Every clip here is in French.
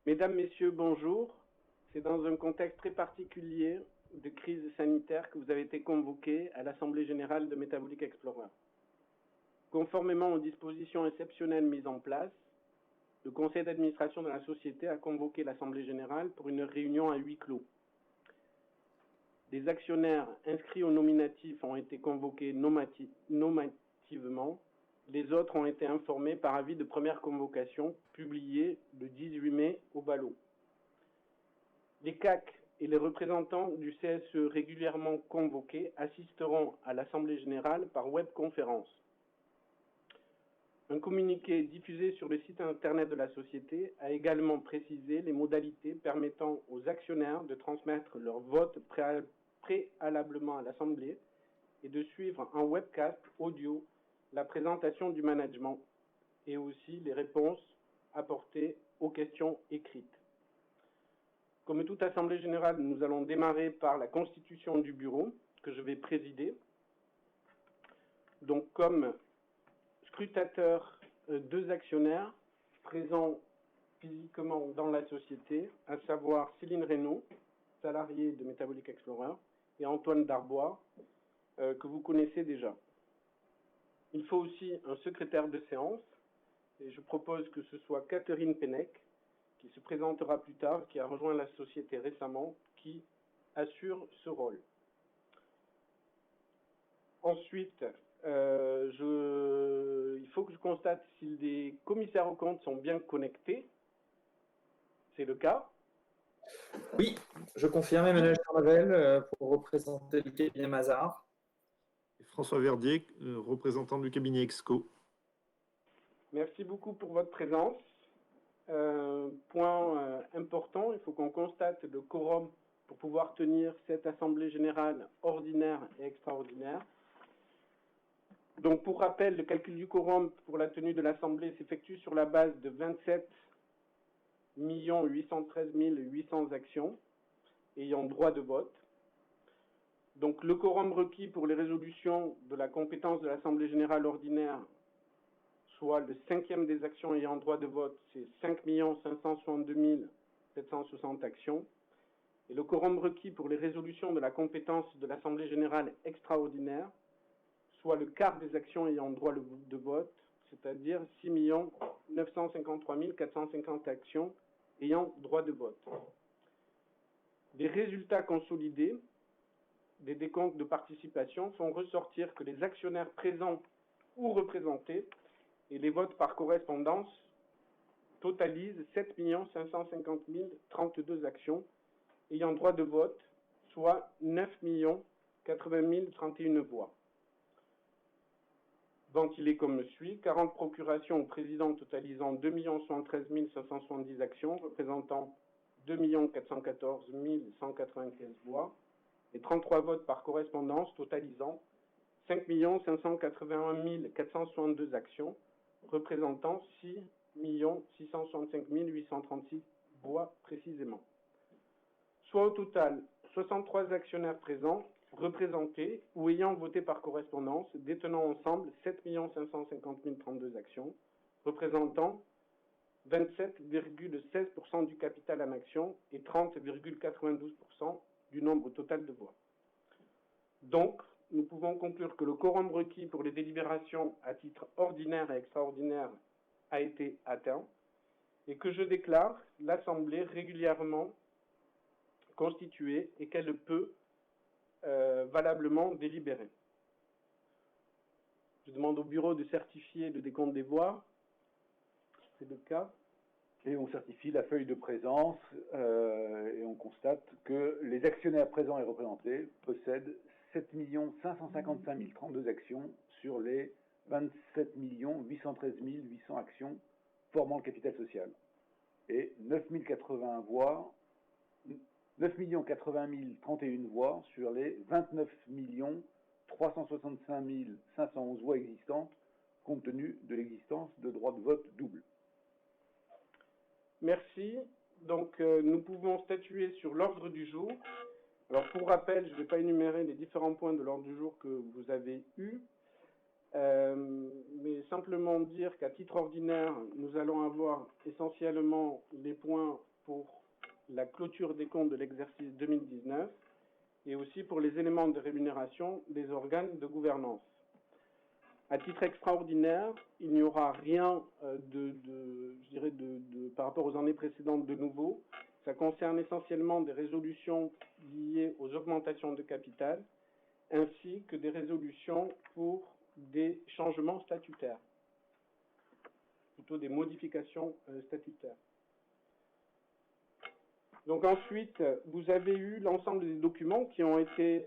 Mesdames, Messieurs, bonjour. C'est dans un contexte très particulier de crise sanitaire que vous avez été convoqués à l'Assemblée générale de Metabolic Explorer. Conformément aux dispositions exceptionnelles mises en place, le conseil d'administration de la société a convoqué l'Assemblée générale pour une réunion à huis clos. Les actionnaires inscrits au nominatif ont été convoqués nominativement. Les autres ont été informés par avis de première convocation, publié le 18 mai au ballot. Les CAC et les représentants du CSE régulièrement convoqués assisteront à l'Assemblée générale par webconférence. Un communiqué diffusé sur le site internet de la société a également précisé les modalités permettant aux actionnaires de transmettre leur vote préalablement à l'Assemblée et de suivre en webcast audio la présentation du management et aussi les réponses apportées aux questions écrites. Comme toute assemblée générale, nous allons démarrer par la constitution du bureau que je vais présider. Donc, comme scrutateurs, deux actionnaires présents physiquement dans la société, à savoir Céline Reynaud, salariée de Metabolic Explorer, et Antoine Darbois, que vous connaissez déjà. Il faut aussi un secrétaire de séance, et je propose que ce soit Catherine Pennec, qui se présentera plus tard, qui a rejoint la société récemment, qui assure ce rôle. Ensuite, il faut que je constate si les commissaires aux comptes sont bien connectés. C'est le cas. Oui, je confirme, Emmanuel Charlevel, pour représenter le cabinet Mazars. Et François Verdier, représentant du cabinet Exco. Merci beaucoup pour votre présence. Point important, il faut qu'on constate le quorum pour pouvoir tenir cette assemblée générale ordinaire et extraordinaire. Donc, pour rappel, le calcul du quorum pour la tenue de l'assemblée s'effectue sur la base de 27 813 800 actions ayant droit de vote. Donc, le quorum requis pour les résolutions de la compétence de l'assemblée générale ordinaire, soit le cinquième des actions ayant droit de vote, c'est 5 562 760 actions. Et le quorum requis pour les résolutions de la compétence de l'Assemblée générale extraordinaire, soit le quart des actions ayant droit de vote, c'est-à-dire 6 953 450 actions ayant droit de vote. Les résultats consolidés des décomptes de participation font ressortir que les actionnaires présents ou représentés et les votes par correspondance totalisent 7 550 032 actions ayant droit de vote, soit 9 080 031 voix. Ventilé comme suit, 40 procurations au président totalisant 2 113 570 actions, représentant 2 414 195 voix, et 33 votes par correspondance totalisant 5 581 462 actions, représentant 6 665 836 voix précisément. Soit au total 63 actionnaires présents, représentés ou ayant voté par correspondance, détenant ensemble 7 550 032 actions, représentant 27,16% du capital en actions et 30,92% du nombre total de voix. Donc, nous pouvons conclure que le quorum requis pour les délibérations à titre ordinaire et extraordinaire a été atteint et que je déclare l'Assemblée régulièrement constituée et qu'elle peut valablement délibérer. Je demande au bureau de certifier le décompte des voix. C'est le cas. Et on certifie la feuille de présence et on constate que les actionnaires présents et représentés possèdent 7 555 032 actions sur les 27 813 800 actions formant le capital social et 9 080 voix, 9 080 031 voix sur les 29 365 511 voix existantes compte tenu de l'existence de droits de vote double. Merci. Donc, nous pouvons statuer sur l'ordre du jour. Alors, pour rappel, je ne vais pas énumérer les différents points de l'ordre du jour que vous avez eus, mais simplement dire qu'à titre ordinaire, nous allons avoir essentiellement les points pour la clôture des comptes de l'exercice 2019 et aussi pour les éléments de rémunération des organes de gouvernance. À titre extraordinaire, il n'y aura rien par rapport aux années précédentes de nouveau. Ça concerne essentiellement des résolutions liées aux augmentations de capital, ainsi que des résolutions pour des changements statutaires, plutôt des modifications statutaires. Donc ensuite, vous avez eu l'ensemble des documents qui ont été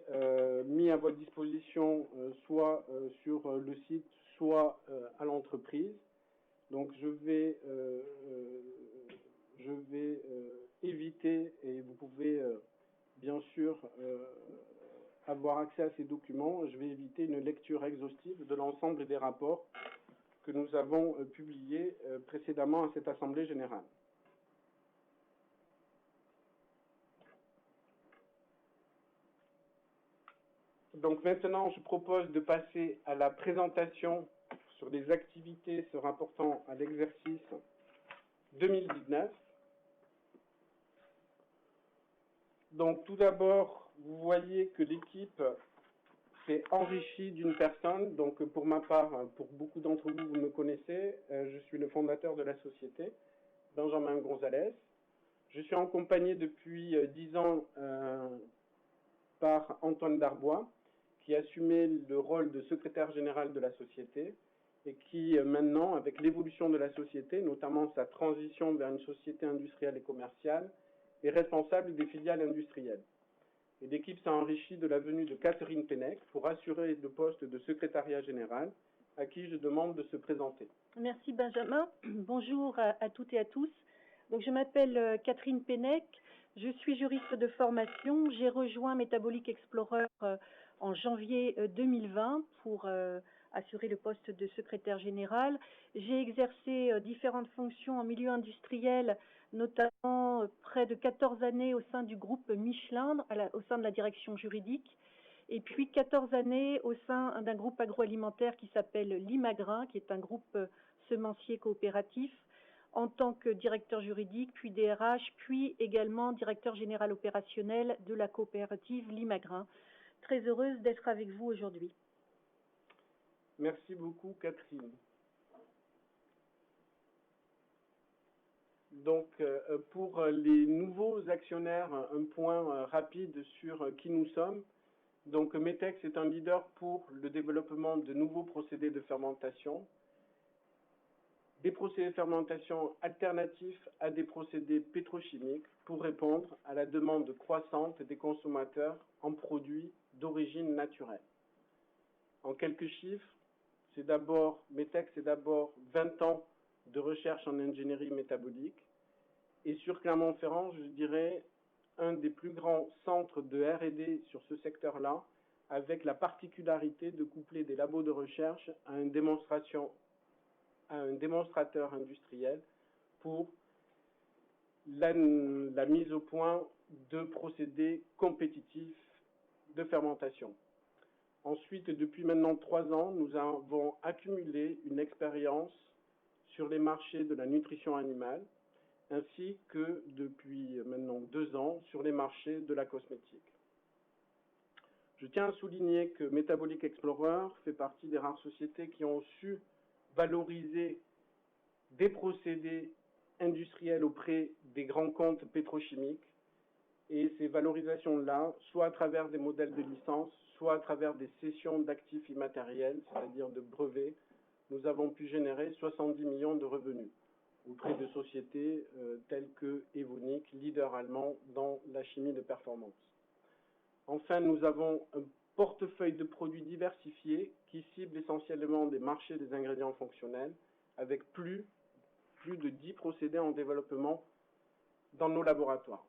mis à votre disposition, soit sur le site, soit à l'entreprise. Donc je vais éviter, et vous pouvez bien sûr avoir accès à ces documents, je vais éviter une lecture exhaustive de l'ensemble des rapports que nous avons publiés précédemment à cette Assemblée générale. Donc maintenant, je propose de passer à la présentation sur les activités se rapportant à l'exercice 2019. Donc tout d'abord, vous voyez que l'équipe s'est enrichie d'une personne. Donc pour ma part, pour beaucoup d'entre vous, vous me connaissez, je suis le fondateur de la société, Benjamin Gonzalez. Je suis accompagné depuis 10 ans par Antoine Darbois, qui assumait le rôle de secrétaire général de la société et qui maintenant, avec l'évolution de la société, notamment sa transition vers une société industrielle et commerciale, est responsable des filiales industrielles. Et l'équipe s'est enrichie de la venue de Catherine Pennec pour assurer le poste de secrétariat général, à qui je demande de se présenter. Merci Benjamin. Bonjour à toutes et à tous. Donc, je m'appelle Catherine Pennec, je suis juriste de formation. J'ai rejoint Metabolic Explorer en janvier 2020 pour assurer le poste de secrétaire général. J'ai exercé différentes fonctions en milieu industriel, notamment près de 14 années au sein du groupe Michelin, au sein de la direction juridique, et puis 14 années au sein d'un groupe agroalimentaire qui s'appelle Limagrin, qui est un groupe semencier coopératif, en tant que directeur juridique, puis DRH, puis également directeur général opérationnel de la coopérative Limagrin. Très heureuse d'être avec vous aujourd'hui. Merci beaucoup, Catherine. Donc, pour les nouveaux actionnaires, un point rapide sur qui nous sommes. Donc, METEX est un leader pour le développement de nouveaux procédés de fermentation, des procédés de fermentation alternatifs à des procédés pétrochimiques pour répondre à la demande croissante des consommateurs en produits d'origine naturelle. En quelques chiffres, METEX, c'est d'abord 20 ans de recherche en ingénierie métabolique. Et sur Clermont-Ferrand, je dirais, un des plus grands centres de R&D sur ce secteur-là, avec la particularité de coupler des labos de recherche à un démonstrateur industriel pour la mise au point de procédés compétitifs de fermentation. Ensuite, depuis maintenant 3 ans, nous avons accumulé une expérience sur les marchés de la nutrition animale, ainsi que depuis maintenant 2 ans sur les marchés de la cosmétique. Je tiens à souligner que Metabolic Explorer fait partie des rares sociétés qui ont su valoriser des procédés industriels auprès des grands comptes pétrochimiques, et ces valorisations-là, soit à travers des modèles de licence, soit à travers des cessions d'actifs immatériels, c'est-à-dire de brevets, nous avons pu générer 70 millions de revenus auprès de sociétés telles que Evonik, leader allemand dans la chimie de performance. Enfin, nous avons un portefeuille de produits diversifiés qui cible essentiellement des marchés des ingrédients fonctionnels, avec plus de 10 procédés en développement dans nos laboratoires.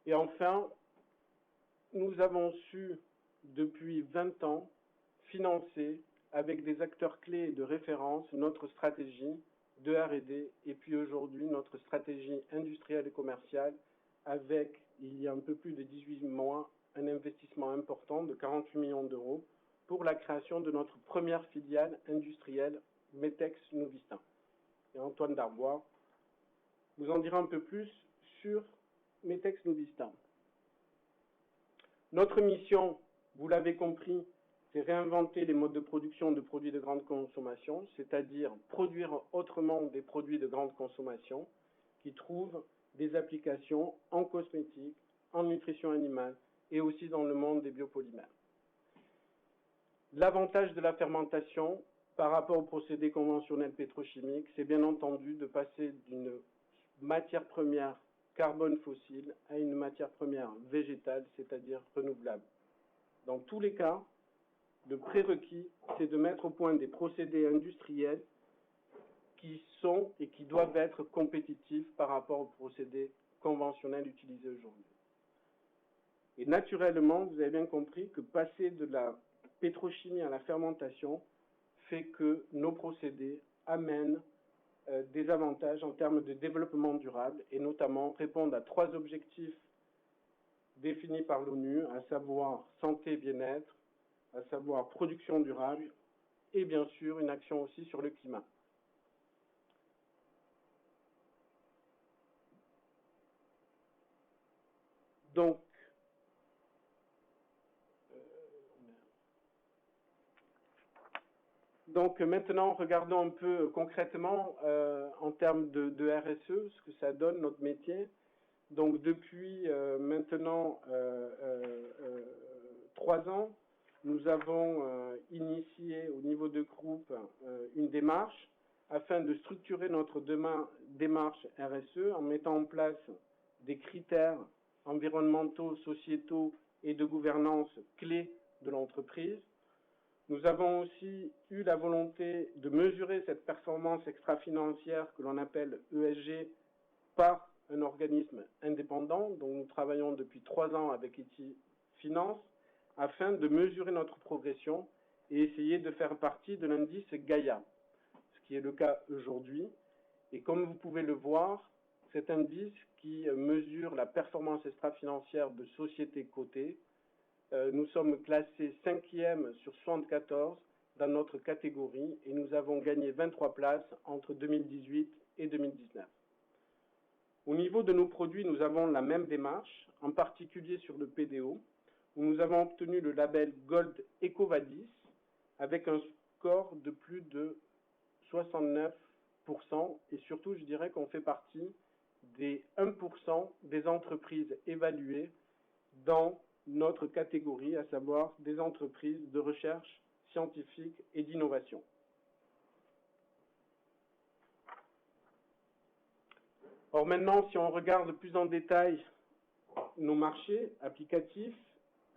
Et enfin, nous avons su, depuis 20 ans, financer avec des acteurs clés de référence notre stratégie de R&D et puis aujourd'hui notre stratégie industrielle et commerciale avec, il y a un peu plus de 18 mois, un investissement important de 48 millions d'euros pour la création de notre première filiale industrielle METEX Novistin. Et Antoine Darbois vous en dira un peu plus sur Metex Nubistan. Notre mission, vous l'avez compris, c'est réinventer les modes de production de produits de grande consommation, c'est-à-dire produire autrement des produits de grande consommation qui trouvent des applications en cosmétique, en nutrition animale et aussi dans le monde des biopolymères. L'avantage de la fermentation par rapport aux procédés conventionnels pétrochimiques, c'est bien entendu de passer d'une matière première carbone fossile à une matière première végétale, c'est-à-dire renouvelable. Dans tous les cas, le prérequis, c'est de mettre au point des procédés industriels qui sont et qui doivent être compétitifs par rapport aux procédés conventionnels utilisés aujourd'hui. Et naturellement, vous avez bien compris que passer de la pétrochimie à la fermentation fait que nos procédés amènent des avantages en termes de développement durable et notamment répondent à 3 objectifs définis par l'ONU, à savoir santé et bien-être, à savoir production durable et bien sûr une action aussi sur le climat. Donc maintenant, regardons un peu concrètement en termes de RSE, ce que ça donne notre métier. Donc depuis maintenant 3 ans, nous avons initié au niveau de groupe une démarche afin de structurer notre démarche RSE en mettant en place des critères environnementaux, sociétaux et de gouvernance clés de l'entreprise. Nous avons aussi eu la volonté de mesurer cette performance extra-financière que l'on appelle ESG par un organisme indépendant dont nous travaillons depuis 3 ans avec ETI Finance afin de mesurer notre progression et essayer de faire partie de l'indice Gaïa, ce qui est le cas aujourd'hui. Et comme vous pouvez le voir, cet indice qui mesure la performance extra-financière de sociétés cotées, nous sommes classés 5e sur 74 dans notre catégorie et nous avons gagné 23 places entre 2018 et 2019. Au niveau de nos produits, nous avons la même démarche, en particulier sur le PDO, où nous avons obtenu le label Gold EcoVadis avec un score de plus de 69% et surtout, je dirais qu'on fait partie des 1% des entreprises évaluées dans notre catégorie, à savoir des entreprises de recherche scientifique et d'innovation. Or maintenant, si on regarde plus en détail nos marchés applicatifs,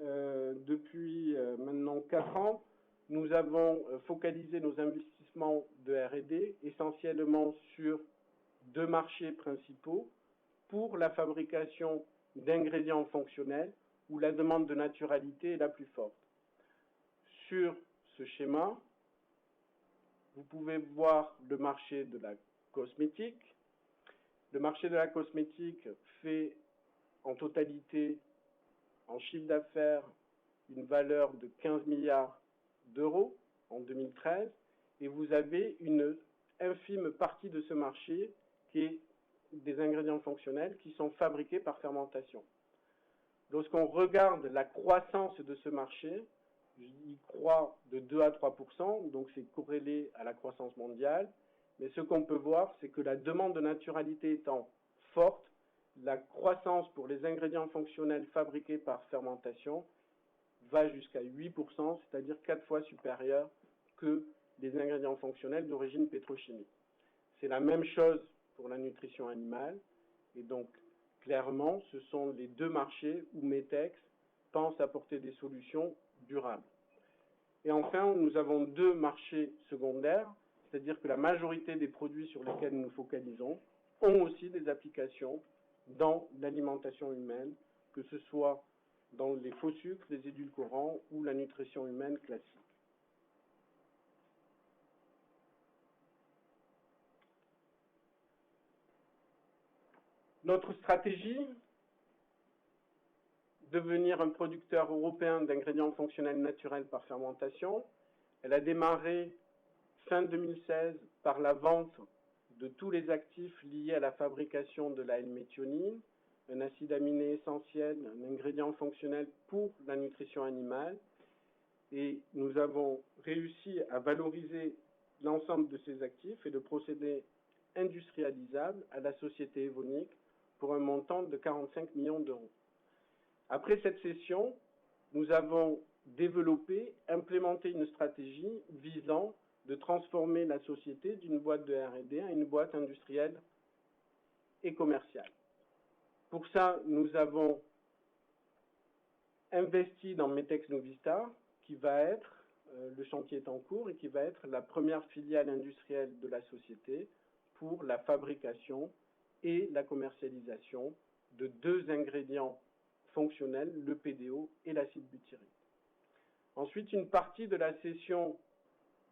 depuis maintenant 4 ans, nous avons focalisé nos investissements de R&D essentiellement sur 2 marchés principaux pour la fabrication d'ingrédients fonctionnels où la demande de naturalité est la plus forte. Sur ce schéma, vous pouvez voir le marché de la cosmétique. Le marché de la cosmétique fait en totalité, en chiffre d'affaires, une valeur de 15 milliards d'euros en 2013 et vous avez une infime partie de ce marché qui est des ingrédients fonctionnels qui sont fabriqués par fermentation. Lorsqu'on regarde la croissance de ce marché, il croît de 2 à 3%, donc c'est corrélé à la croissance mondiale. Mais ce qu'on peut voir, c'est que la demande de naturalité étant forte, la croissance pour les ingrédients fonctionnels fabriqués par fermentation va jusqu'à 8%, c'est-à-dire 4 fois supérieur que les ingrédients fonctionnels d'origine pétrochimique. C'est la même chose pour la nutrition animale, et donc clairement, ce sont les 2 marchés où Metex pense apporter des solutions durables. Et enfin, nous avons 2 marchés secondaires, c'est-à-dire que la majorité des produits sur lesquels nous nous focalisons ont aussi des applications dans l'alimentation humaine, que ce soit dans les faux sucres, les édulcorants ou la nutrition humaine classique. Notre stratégie, devenir un producteur européen d'ingrédients fonctionnels naturels par fermentation, elle a démarré fin 2016 par la vente de tous les actifs liés à la fabrication de la L-méthionine, un acide aminé essentiel, un ingrédient fonctionnel pour la nutrition animale. Et nous avons réussi à valoriser l'ensemble de ces actifs et de procédés industrialisables à la société Evonik pour un montant de 45 millions d'euros. Après cette session, nous avons développé, implémenté une stratégie visant de transformer la société d'une boîte de R&D à une boîte industrielle et commerciale. Pour ça, nous avons investi dans Metex Novista, qui va être, le chantier est en cours, et qui va être la première filiale industrielle de la société pour la fabrication et la commercialisation de 2 ingrédients fonctionnels, le PDO et l'acide butyrique. Ensuite, une partie de la cession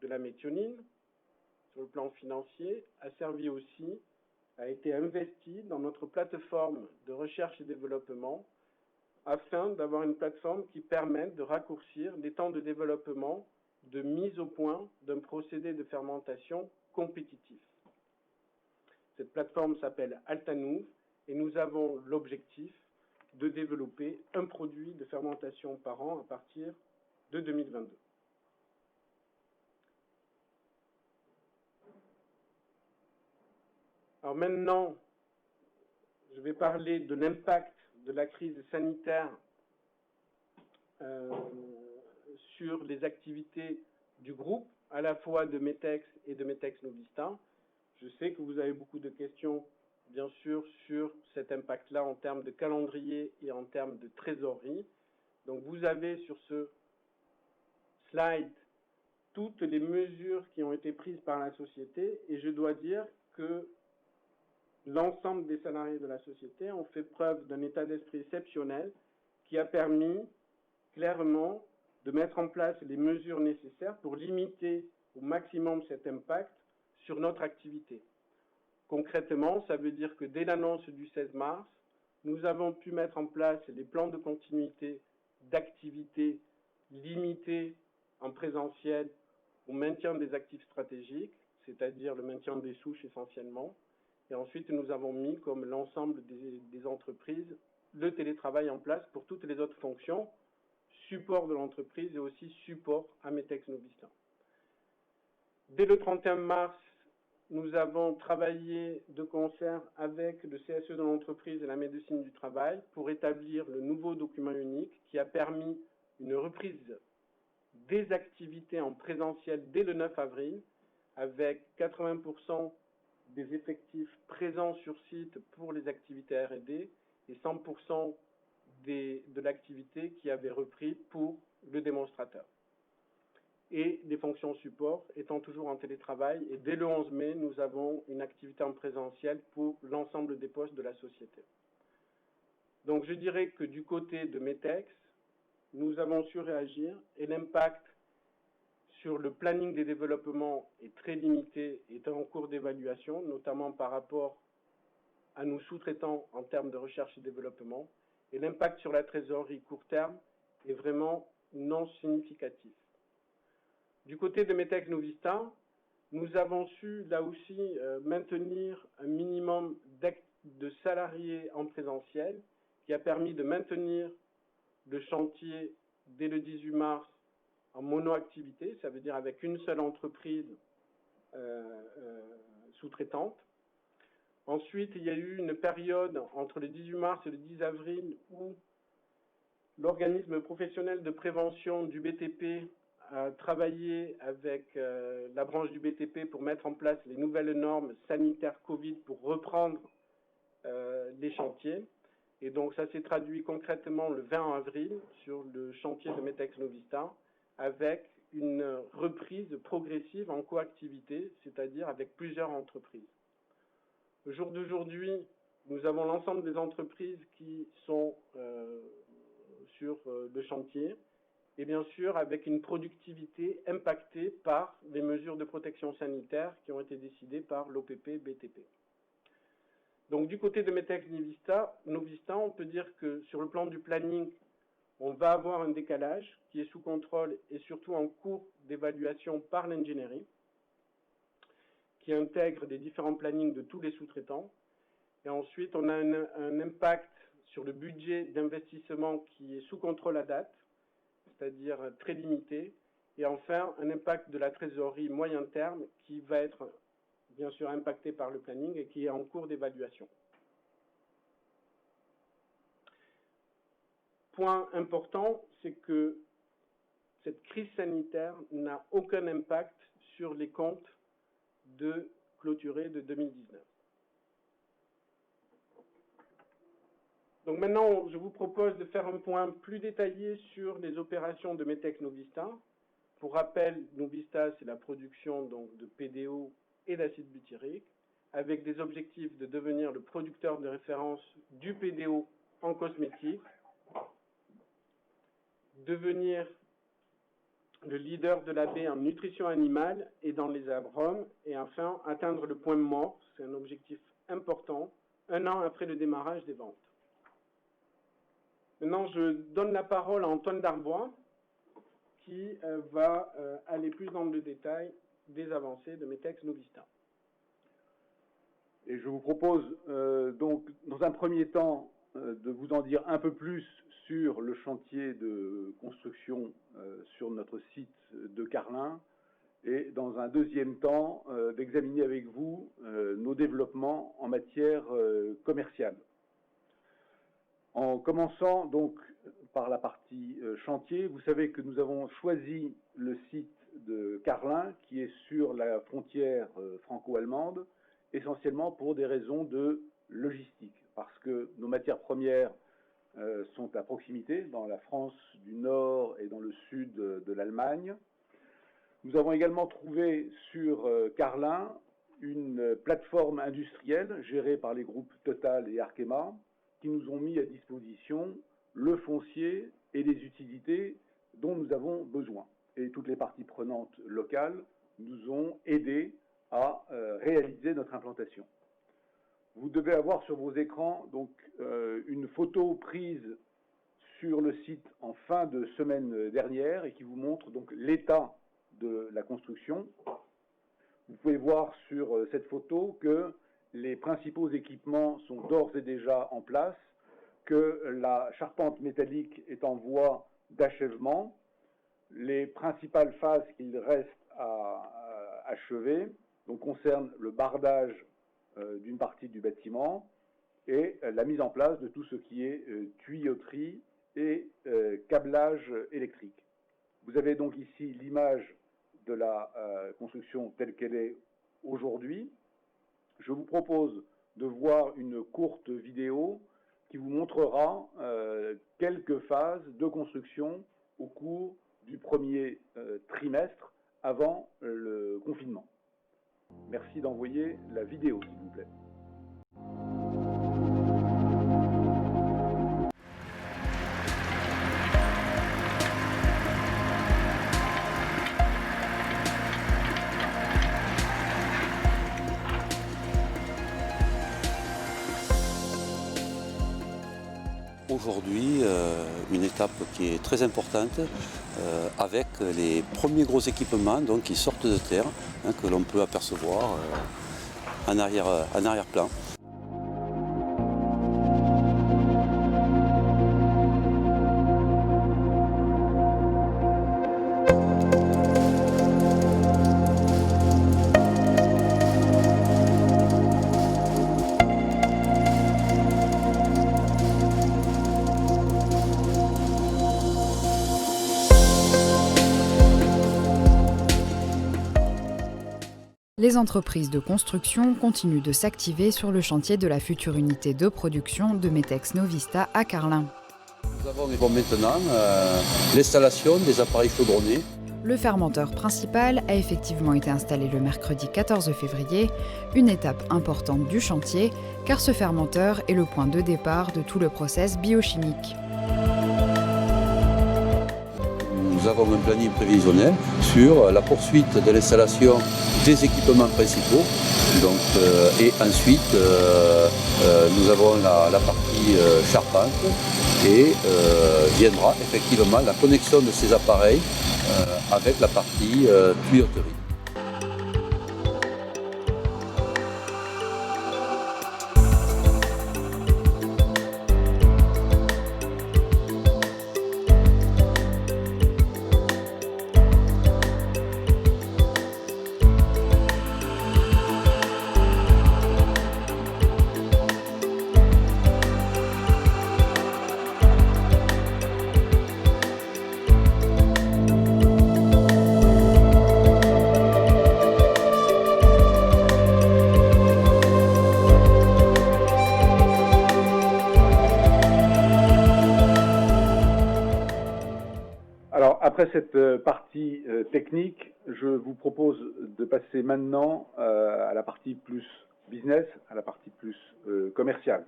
de la méthionine, sur le plan financier, a été investie dans notre plateforme de recherche et développement afin d'avoir une plateforme qui permette de raccourcir les temps de développement, de mise au point d'un procédé de fermentation compétitif. Cette plateforme s'appelle Altanouv et nous avons l'objectif de développer un produit de fermentation par an à partir de 2022. Alors maintenant, je vais parler de l'impact de la crise sanitaire sur les activités du groupe, à la fois de Metex et de Metex Novista. Je sais que vous avez beaucoup de questions, bien sûr, sur cet impact-là en termes de calendrier et en termes de trésorerie. Donc vous avez sur ce slide toutes les mesures qui ont été prises par la société et je dois dire que l'ensemble des salariés de la société ont fait preuve d'un état d'esprit exceptionnel qui a permis clairement de mettre en place les mesures nécessaires pour limiter au maximum cet impact sur notre activité. Concrètement, ça veut dire que dès l'annonce du 16 mars, nous avons pu mettre en place les plans de continuité d'activité limités en présentiel au maintien des actifs stratégiques, c'est-à-dire le maintien des souches essentiellement. Et ensuite, nous avons mis, comme l'ensemble des entreprises, le télétravail en place pour toutes les autres fonctions, support de l'entreprise et aussi support à Metex Novista. Dès le 31 mars, nous avons travaillé de concert avec le CSE de l'entreprise et la médecine du travail pour établir le nouveau document unique qui a permis une reprise des activités en présentiel dès le 9 avril avec 80% des effectifs présents sur site pour les activités R&D et 100% de l'activité qui avait repris pour le démonstrateur. Et les fonctions support étant toujours en télétravail. Et dès le 11 mai, nous avons une activité en présentiel pour l'ensemble des postes de la société. Donc je dirais que du côté de Metex, nous avons su réagir et l'impact sur le planning des développements est très limité et est en cours d'évaluation, notamment par rapport à nos sous-traitants en termes de recherche et développement. Et l'impact sur la trésorerie court terme est vraiment non significatif. Du côté de Metex Novista, nous avons su là aussi maintenir un minimum de salariés en présentiel qui a permis de maintenir le chantier dès le 18 mars en monoactivité, ça veut dire avec une seule entreprise sous-traitante. Ensuite, il y a eu une période entre le 18 mars et le 10 avril où l'organisme professionnel de prévention du BTP a travaillé avec la branche du BTP pour mettre en place les nouvelles normes sanitaires Covid pour reprendre les chantiers. Et donc, ça s'est traduit concrètement le 20 avril sur le chantier de Metex Novista avec une reprise progressive en coactivité, c'est-à-dire avec plusieurs entreprises. Au jour d'aujourd'hui, nous avons l'ensemble des entreprises qui sont sur le chantier et bien sûr avec une productivité impactée par les mesures de protection sanitaire qui ont été décidées par l'OPP-BTP. Donc du côté de Metex Novista, on peut dire que sur le plan du planning, on va avoir un décalage qui est sous contrôle et surtout en cours d'évaluation par l'ingénierie, qui qui intègre les différents plannings de tous les sous-traitants. Et ensuite, on a un impact sur le budget d'investissement qui est sous contrôle à date, c'est-à-dire très limité. Et enfin, un impact de la trésorerie moyen terme qui va être bien sûr impacté par le planning et qui est en cours d'évaluation. Point important, c'est que cette crise sanitaire n'a aucun impact sur les comptes clôturés de 2019. Donc maintenant, je vous propose de faire un point plus détaillé sur les opérations de METEX Novista. Pour rappel, Novista, c'est la production donc, de PDO et d'acide butyrique, avec des objectifs de devenir le producteur de référence du PDO en cosmétique, devenir le leader de la baie en nutrition animale et dans les arômes, et enfin atteindre le point mort, c'est un objectif important, 1 an après le démarrage des ventes. Maintenant, je donne la parole à Antoine Darbois, qui va aller plus dans le détail des avancées de METEX Novista. Et je vous propose donc, dans un premier temps, de vous en dire un peu plus sur le chantier de construction sur notre site de Carlin, et dans un deuxième temps, d'examiner avec vous nos développements en matière commerciale. En commençant donc par la partie chantier, vous savez que nous avons choisi le site de Carlin, qui est sur la frontière franco-allemande, essentiellement pour des raisons de logistique, parce que nos matières premières sont à proximité, dans la France du Nord et dans le sud de l'Allemagne. Nous avons également trouvé sur Carlin une plateforme industrielle gérée par les groupes Total et Arkema, qui nous ont mis à disposition le foncier et les utilités dont nous avons besoin. Et toutes les parties prenantes locales nous ont aidés à réaliser notre implantation. Vous devez avoir sur vos écrans donc, une photo prise sur le site en fin de semaine dernière et qui vous montre donc l'état de la construction. Vous pouvez voir sur cette photo que les principaux équipements sont d'ores et déjà en place, que la charpente métallique est en voie d'achèvement. Les principales phases qu'il reste à achever donc, concernent le bardage d'une partie du bâtiment et la mise en place de tout ce qui est tuyauterie et câblage électrique. Vous avez donc ici l'image de la construction telle qu'elle est aujourd'hui. Je vous propose de voir une courte vidéo qui vous montrera quelques phases de construction au cours du premier trimestre avant le confinement. Merci d'envoyer la vidéo, s'il vous plaît. Aujourd'hui, une étape qui est très importante avec les premiers gros équipements donc, qui sortent de terre, hein, que l'on peut apercevoir en arrière-plan. Les entreprises de construction continuent de s'activer sur le chantier de la future unité de production de METEX Novista à Carlin. Nous avons maintenant l'installation des appareils chaudronnés. Le fermenteur principal a effectivement été installé le mercredi 14 février, une étape importante du chantier, car ce fermenteur est le point de départ de tout le process biochimique. Nous avons un planning prévisionnel sur la poursuite de l'installation des équipements principaux. Donc, et ensuite, nous avons la partie charpente et viendra effectivement la connexion de ces appareils avec la partie tuyauterie. Après cette partie technique, je vous propose de passer maintenant à la partie plus business, à la partie plus commerciale.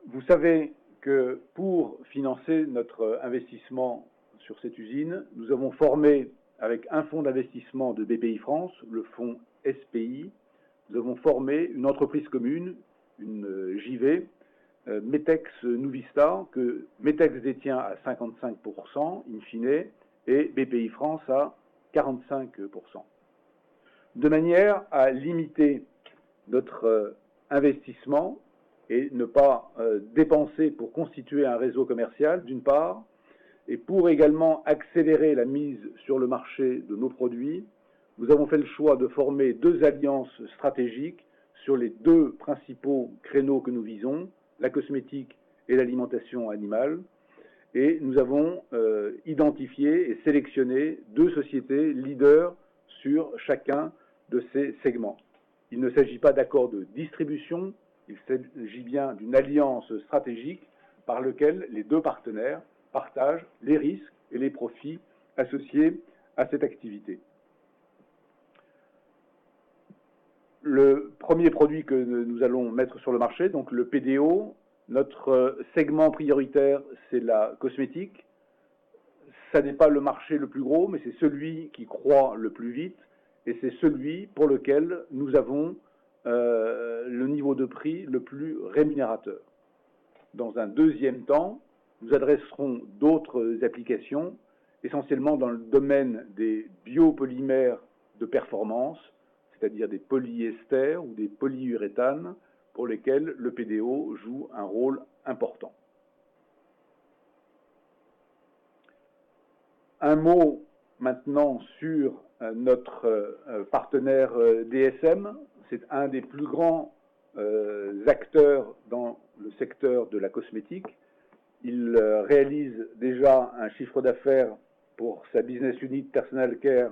Vous savez que pour financer notre investissement sur cette usine, nous avons formé, avec un fonds d'investissement de BPI France, le fonds SPI, nous avons formé une entreprise commune, une JV, Metex Nuvista, que Metex détient à 55%, in fine, et BPI France à 45%. De manière à limiter notre investissement et ne pas dépenser pour constituer un réseau commercial, d'une part, et pour également accélérer la mise sur le marché de nos produits, nous avons fait le choix de former 2 alliances stratégiques sur les 2 principaux créneaux que nous visons, la cosmétique et l'alimentation animale, et nous avons identifié et sélectionné 2 sociétés leaders sur chacun de ces segments. Il ne s'agit pas d'accords de distribution, il s'agit bien d'une alliance stratégique par laquelle les 2 partenaires partagent les risques et les profits associés à cette activité. Le premier produit que nous allons mettre sur le marché, donc le PDO, notre segment prioritaire, c'est la cosmétique. Ça n'est pas le marché le plus gros, mais c'est celui qui croît le plus vite et c'est celui pour lequel nous avons le niveau de prix le plus rémunérateur. Dans un deuxième temps, nous adresserons d'autres applications, essentiellement dans le domaine des biopolymères de performance, c'est-à-dire des polyesters ou des polyuréthanes, pour lesquels le PDO joue un rôle important. Un mot maintenant sur notre partenaire DSM. C'est un des plus grands acteurs dans le secteur de la cosmétique. Il réalise déjà un chiffre d'affaires pour sa business unit Personal Care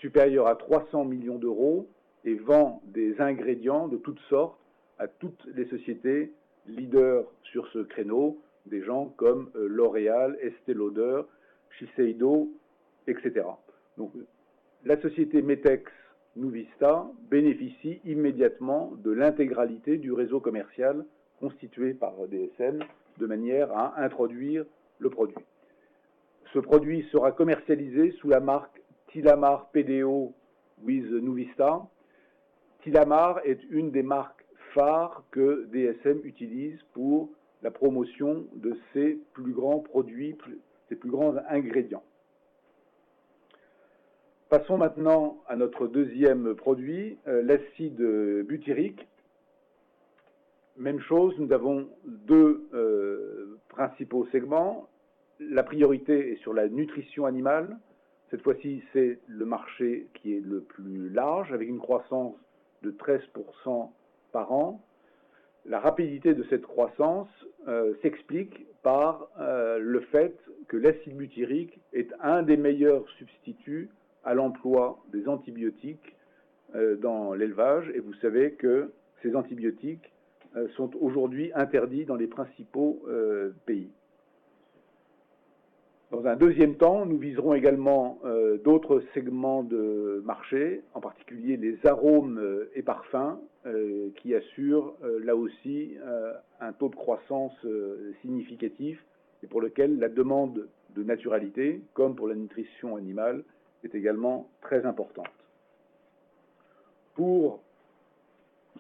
supérieur à 300 millions d'euros et vend des ingrédients de toutes sortes à toutes les sociétés leaders sur ce créneau, des gens comme L'Oréal, Estée Lauder, Shiseido, etc. Donc, la société Metex Nuvista bénéficie immédiatement de l'intégralité du réseau commercial constitué par DSM de manière à introduire le produit. Ce produit sera commercialisé sous la marque Tilamar PDO with Nuvista. Tilamar est une des marques phares que DSM utilise pour la promotion de ses plus grands produits, ses plus grands ingrédients. Passons maintenant à notre deuxième produit, l'acide butyrique. Même chose, nous avons 2 principaux segments. La priorité est sur la nutrition animale. Cette fois-ci, c'est le marché qui est le plus large, avec une croissance de 13% par an. La rapidité de cette croissance s'explique par le fait que l'acide butyrique est un des meilleurs substituts à l'emploi des antibiotiques dans l'élevage. Et vous savez que ces antibiotiques sont aujourd'hui interdits dans les principaux pays. Dans un deuxième temps, nous viserons également d'autres segments de marché, en particulier les arômes et parfums, qui assurent là aussi un taux de croissance significatif et pour lequel la demande de naturalité, comme pour la nutrition animale, est également très importante. Pour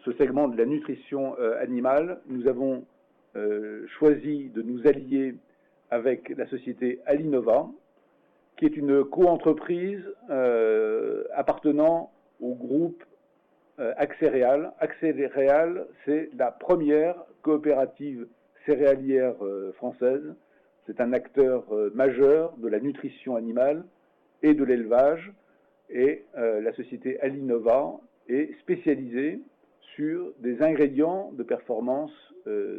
ce segment de la nutrition animale, nous avons choisi de nous allier avec la société Alinova, qui est une co-entreprise appartenant au groupe Accéréal. Accéréal, c'est la première coopérative céréalière française. C'est un acteur majeur de la nutrition animale et de l'élevage. Et la société Alinova est spécialisée sur des ingrédients de performance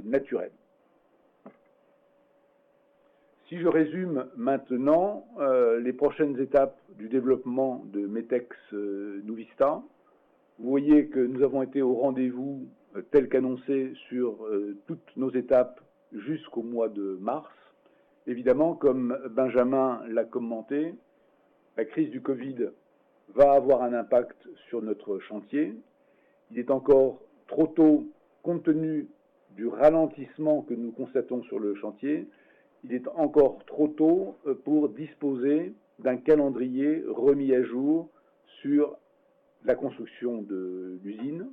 naturelle. Si je résume maintenant les prochaines étapes du développement de Metex Nuvista, vous voyez que nous avons été au rendez-vous tel qu'annoncé sur toutes nos étapes jusqu'au mois de mars. Évidemment, comme Benjamin l'a commenté, la crise du Covid va avoir un impact sur notre chantier. Il est encore trop tôt, compte tenu du ralentissement que nous constatons sur le chantier, il est encore trop tôt pour disposer d'un calendrier remis à jour sur la construction de l'usine.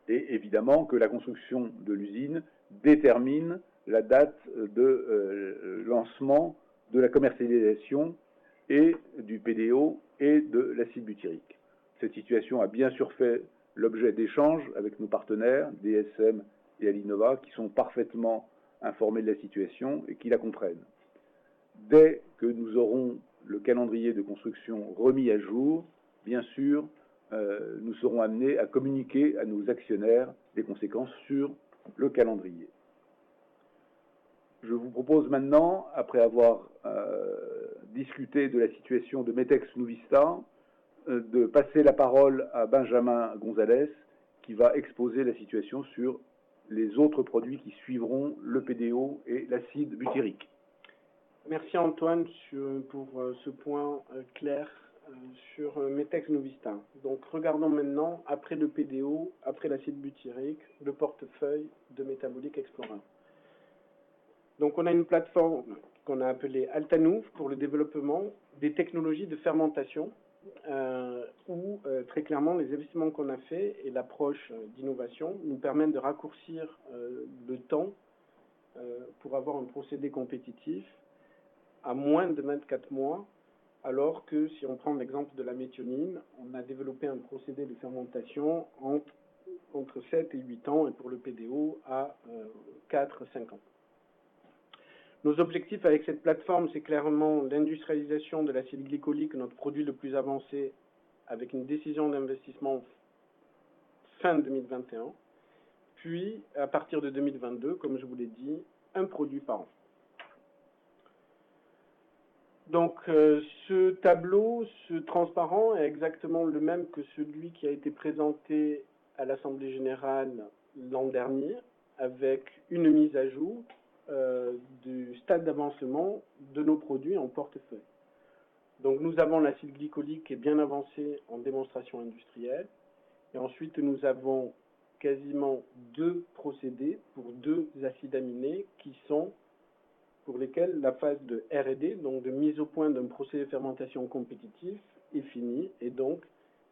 Et évidemment que la construction de l'usine détermine la date de lancement de la commercialisation et du PDO et de l'acide butyrique. Cette situation a bien sûr fait l'objet d'échanges avec nos partenaires, DSM et Alinova, qui sont parfaitement informés de la situation et qui la comprennent. Dès que nous aurons le calendrier de construction remis à jour, bien sûr, nous serons amenés à communiquer à nos actionnaires des conséquences sur le calendrier. Je vous propose maintenant, après avoir discuté de la situation de Metex Nuvista, de passer la parole à Benjamin Gonzalez, qui va exposer la situation sur les autres produits qui suivront le PDO et l'acide butyrique. Merci Antoine pour ce point clair sur Metex Nuvista. Donc regardons maintenant, après le PDO, après l'acide butyrique, le portefeuille de Metabolic Explorer. Donc on a une plateforme qu'on a appelée Altanouv pour le développement des technologies de fermentation où très clairement les investissements qu'on a faits et l'approche d'innovation nous permettent de raccourcir le temps pour avoir un procédé compétitif à moins de 24 mois, alors que si on prend l'exemple de la méthionine, on a développé un procédé de fermentation entre 7 et 8 ans et pour le PDO à 4-5 ans. Nos objectifs avec cette plateforme, c'est clairement l'industrialisation de l'acide glycolique, notre produit le plus avancé, avec une décision d'investissement fin 2021, puis à partir de 2022, comme je vous l'ai dit, un produit par an. Donc ce tableau, ce transparent, est exactement le même que celui qui a été présenté à l'Assemblée générale l'an dernier, avec une mise à jour du stade d'avancement de nos produits en portefeuille. Donc nous avons l'acide glycolique qui est bien avancé en démonstration industrielle, et ensuite nous avons quasiment 2 procédés pour 2 acides aminés pour lesquels la phase de R&D, donc de mise au point d'un procédé de fermentation compétitif, est finie, et donc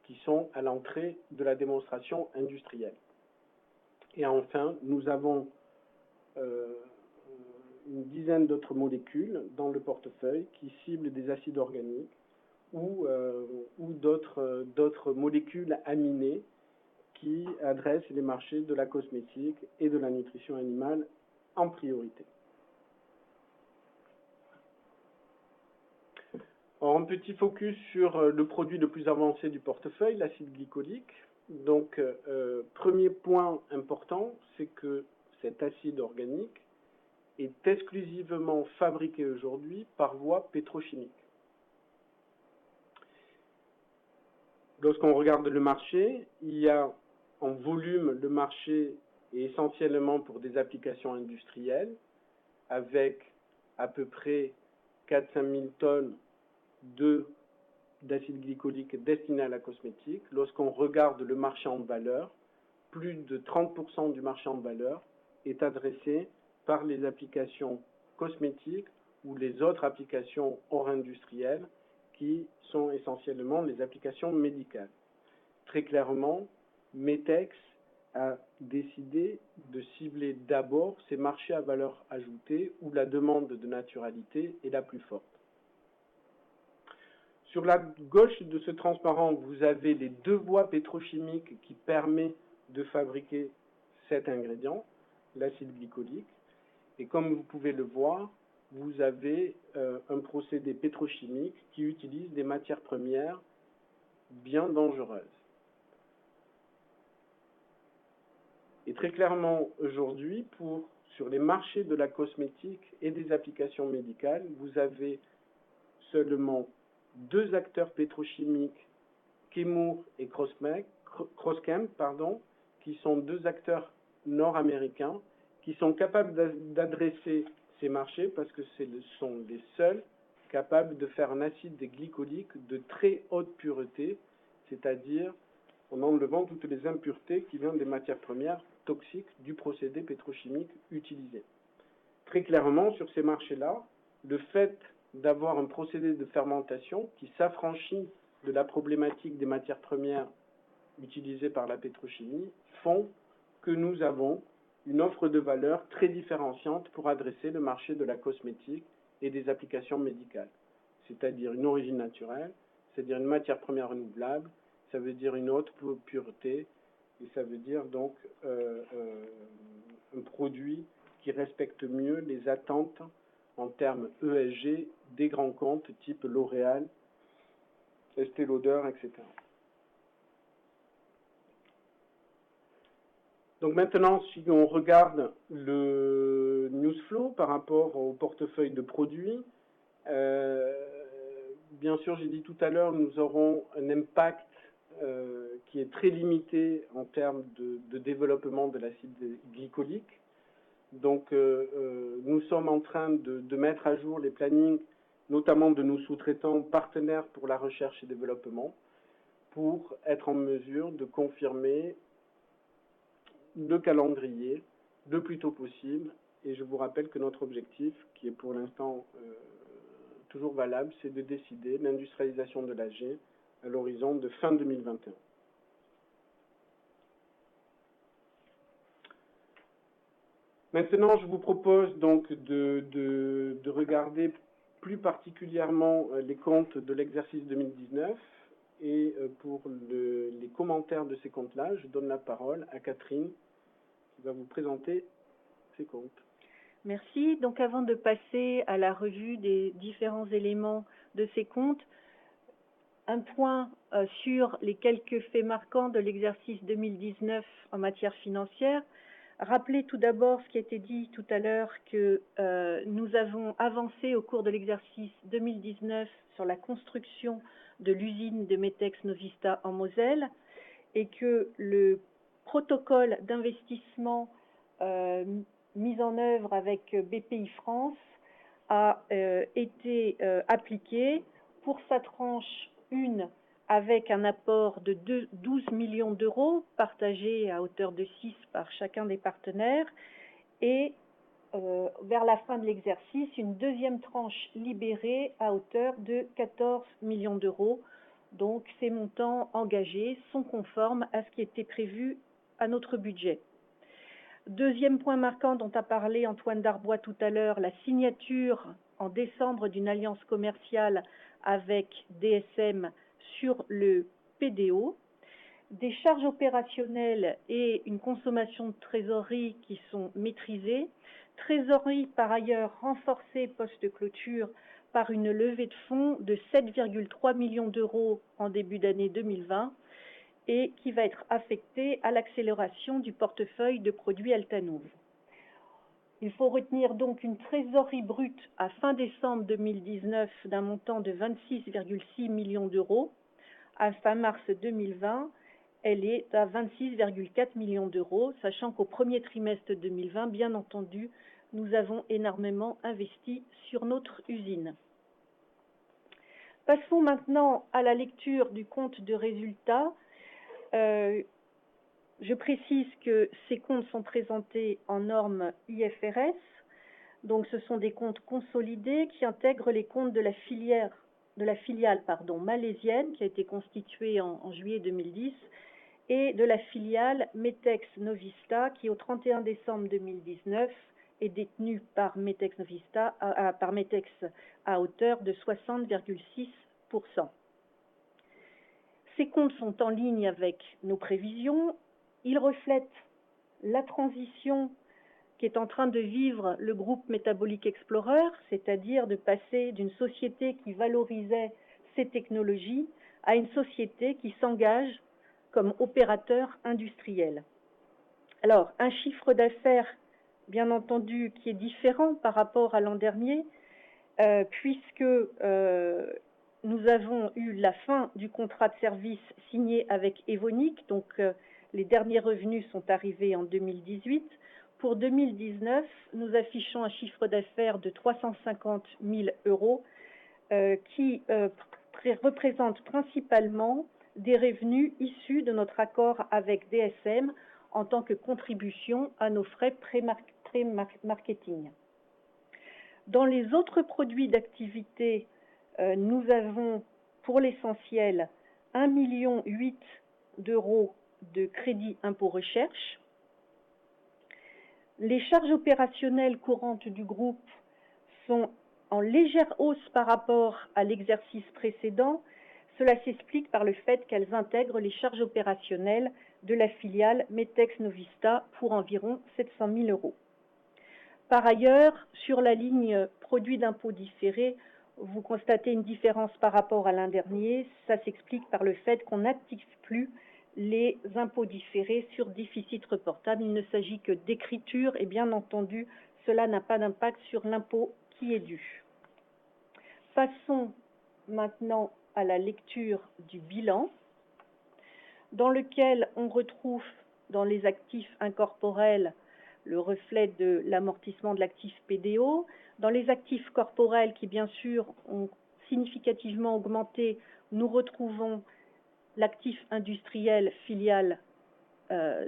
qui sont à l'entrée de la démonstration industrielle. Et enfin, nous avons une dizaine d'autres molécules dans le portefeuille qui ciblent des acides organiques ou d'autres molécules aminées qui adressent les marchés de la cosmétique et de la nutrition animale en priorité. Alors, un petit focus sur le produit le plus avancé du portefeuille, l'acide glycolique. Donc, premier point important, c'est que cet acide organique est exclusivement fabriqué aujourd'hui par voie pétrochimique. Lorsqu'on regarde le marché, il y a en volume, le marché est essentiellement pour des applications industrielles, avec à peu près 4-5 000 tonnes d'acide glycolique destiné à la cosmétique. Lorsqu'on regarde le marché en valeur, plus de 30% du marché en valeur est adressé par les applications cosmétiques ou les autres applications hors industrielles qui sont essentiellement les applications médicales. Très clairement, Metex a décidé de cibler d'abord ces marchés à valeur ajoutée où la demande de naturalité est la plus forte. Sur la gauche de ce transparent, vous avez les 2 voies pétrochimiques qui permettent de fabriquer cet ingrédient, l'acide glycolique. Et comme vous pouvez le voir, vous avez un procédé pétrochimique qui utilise des matières premières bien dangereuses. Et très clairement, aujourd'hui, sur les marchés de la cosmétique et des applications médicales, vous avez seulement 2 acteurs pétrochimiques, Chemours et Croschem, qui sont 2 acteurs nord-américains, qui sont capables d'adresser ces marchés parce que ce sont les seuls capables de faire un acide glycolique de très haute pureté, c'est-à-dire en enlevant toutes les impuretés qui viennent des matières premières toxiques du procédé pétrochimique utilisé. Très clairement, sur ces marchés-là, le fait d'avoir un procédé de fermentation qui s'affranchit de la problématique des matières premières utilisées par la pétrochimie font que nous avons une offre de valeur très différenciante pour adresser le marché de la cosmétique et des applications médicales, c'est-à-dire une origine naturelle, c'est-à-dire une matière première renouvelable, ça veut dire une haute pureté, et ça veut dire donc un produit qui respecte mieux les attentes en termes ESG des grands comptes type L'Oréal, Estée Lauder, etc. Donc maintenant, si on regarde le news flow par rapport au portefeuille de produits, bien sûr, j'ai dit tout à l'heure, nous aurons un impact qui est très limité en termes de développement de l'acide glycolique. Donc, nous sommes en train de mettre à jour les plannings, notamment de nos sous-traitants partenaires pour la recherche et développement, pour être en mesure de confirmer le calendrier le plus tôt possible. Et je vous rappelle que notre objectif, qui est pour l'instant toujours valable, c'est de décider l'industrialisation de l'AG à l'horizon de fin 2021. Maintenant, je vous propose donc de regarder plus particulièrement les comptes de l'exercice 2019. Et pour les commentaires de ces comptes-là, je donne la parole à Catherine, qui va vous présenter ces comptes. Merci. Donc avant de passer à la revue des différents éléments de ces comptes, un point sur les quelques faits marquants de l'exercice 2019 en matière financière. Rappelez tout d'abord ce qui a été dit tout à l'heure, que nous avons avancé au cours de l'exercice 2019 sur la construction de l'usine de Metex Novista en Moselle et que le protocole d'investissement mis en œuvre avec BPI France a été appliqué pour sa tranche 1 avec un apport de 12 millions d'euros partagés à hauteur de 6 par chacun des partenaires et vers la fin de l'exercice, une deuxième tranche libérée à hauteur de 14 millions d'euros. Donc ces montants engagés sont conformes à ce qui était prévu à notre budget. Deuxième point marquant dont a parlé Antoine Darbois tout à l'heure, la signature en décembre d'une alliance commerciale avec DSM sur le PDO, des charges opérationnelles et une consommation de trésorerie qui sont maîtrisées, trésorerie par ailleurs renforcée post-clôture par une levée de fonds de 7,3 millions d'euros en début d'année 2020 et qui va être affectée à l'accélération du portefeuille de produits Altanov. Il faut retenir donc une trésorerie brute à fin décembre 2019 d'un montant de 26,6 millions d'euros. À fin mars 2020, elle est à 26,4 millions d'euros, sachant qu'au premier trimestre 2020, bien entendu, nous avons énormément investi sur notre usine. Passons maintenant à la lecture du compte de résultat. Je précise que ces comptes sont présentés en norme IFRS, donc ce sont des comptes consolidés qui intègrent les comptes de la filiale malaisienne qui a été constituée en juillet 2010 et de la filiale Metex Novista qui au 31 décembre 2019 est détenue par Metex Novista par Metex à hauteur de 60,6%. Ces comptes sont en ligne avec nos prévisions. Ils reflètent la transition qu'est en train de vivre le groupe Metabolic Explorer, c'est-à-dire de passer d'une société qui valorisait ses technologies à une société qui s'engage comme opérateur industriel. Alors, un chiffre d'affaires, bien entendu, qui est différent par rapport à l'an dernier, puisque nous avons eu la fin du contrat de service signé avec Evonik, donc les derniers revenus sont arrivés en 2018. pour 2019, nous affichons un chiffre d'affaires de 350 000 euros qui représente principalement des revenus issus de notre accord avec DSM en tant que contribution à nos frais pré-marketing. Dans les autres produits d'activité, nous avons pour l'essentiel 1,8 million d'euros de crédit impôt recherche. Les charges opérationnelles courantes du groupe sont en légère hausse par rapport à l'exercice précédent. Cela s'explique par le fait qu'elles intègrent les charges opérationnelles de la filiale Metex Novista pour environ 700 000 euros. Par ailleurs, sur la ligne produits d'impôt différés, vous constatez une différence par rapport à l'an dernier. Ça s'explique par le fait qu'on n'active plus les impôts différés sur déficit reportable. Il ne s'agit que d'écriture et bien entendu, cela n'a pas d'impact sur l'impôt qui est dû. Passons maintenant à la lecture du bilan, dans lequel on retrouve dans les actifs incorporels le reflet de l'amortissement de l'actif PDO. Dans les actifs corporels qui, bien sûr, ont significativement augmenté, nous retrouvons l'actif industriel filiale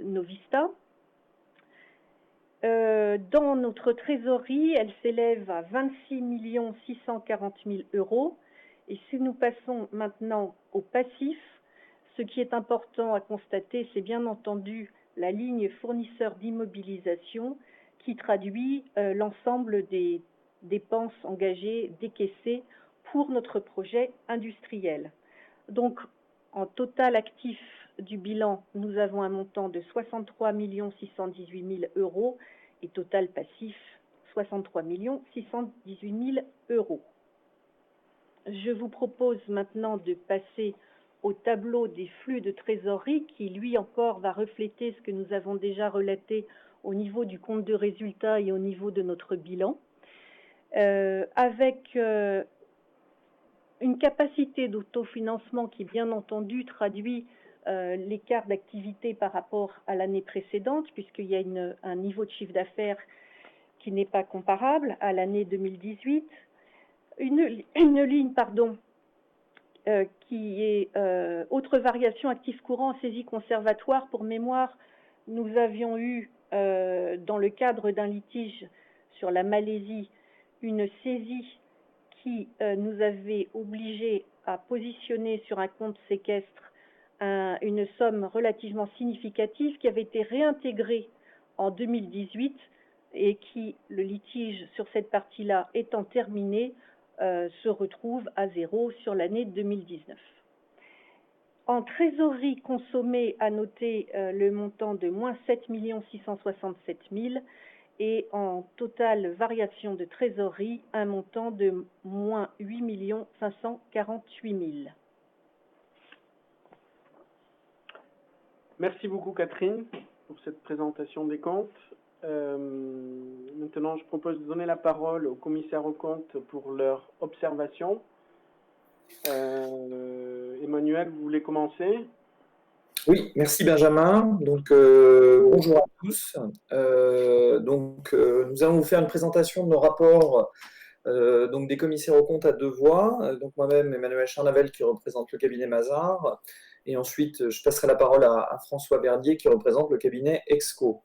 Novista. Dans notre trésorerie, elle s'élève à 26 640 000 euros. Et si nous passons maintenant au passif, ce qui est important à constater, c'est bien entendu la ligne fournisseur d'immobilisation qui traduit l'ensemble des dépenses engagées, décaissées pour notre projet industriel. Donc, en total actif du bilan, nous avons un montant de 63 618 000 euros et total passif 63 618 000 euros. Je vous propose maintenant de passer au tableau des flux de trésorerie qui, lui encore, va refléter ce que nous avons déjà relaté au niveau du compte de résultat et au niveau de notre bilan, avec une capacité d'autofinancement qui, bien entendu, traduit l'écart d'activité par rapport à l'année précédente, puisqu'il y a un niveau de chiffre d'affaires qui n'est pas comparable à l'année 2018. Une ligne, qui est autre variation actifs courants saisie conservatoire. Pour mémoire, nous avions eu, dans le cadre d'un litige sur la Malaisie, une saisie qui nous avait obligés à positionner sur un compte séquestre une somme relativement significative qui avait été réintégrée en 2018 et qui, le litige sur cette partie-là étant terminé, se retrouve à zéro sur l'année 2019. En trésorerie consommée, à noter le montant de moins 7 667 000 et en totale variation de trésorerie, un montant de moins 8 548 000. Merci beaucoup Catherine pour cette présentation des comptes. Maintenant, je propose de donner la parole aux commissaires aux comptes pour leurs observations. Emmanuel, vous voulez commencer ? Oui, merci Benjamin. Donc, bonjour à tous. Nous allons vous faire une présentation de nos rapports donc des commissaires aux comptes à deux voix. Donc moi-même, Emmanuel Charnavel, qui représente le cabinet Mazars. Et ensuite, je passerai la parole à François Verdier, qui représente le cabinet Exco.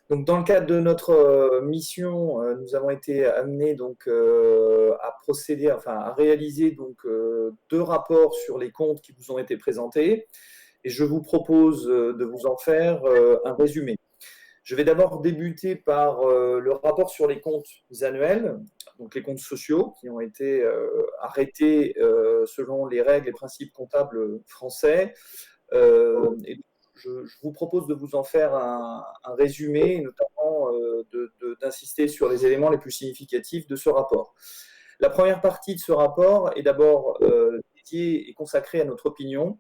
Donc, dans le cadre de notre mission, nous avons été amenés donc, à réaliser donc, deux rapports sur les comptes qui vous ont été présentés. Et je vous propose de vous en faire un résumé. Je vais d'abord débuter par le rapport sur les comptes annuels, donc les comptes sociaux qui ont été arrêtés selon les règles et principes comptables français. Et je vous propose de vous en faire un résumé, et notamment d'insister sur les éléments les plus significatifs de ce rapport. La première partie de ce rapport est d'abord dédiée et consacrée à notre opinion.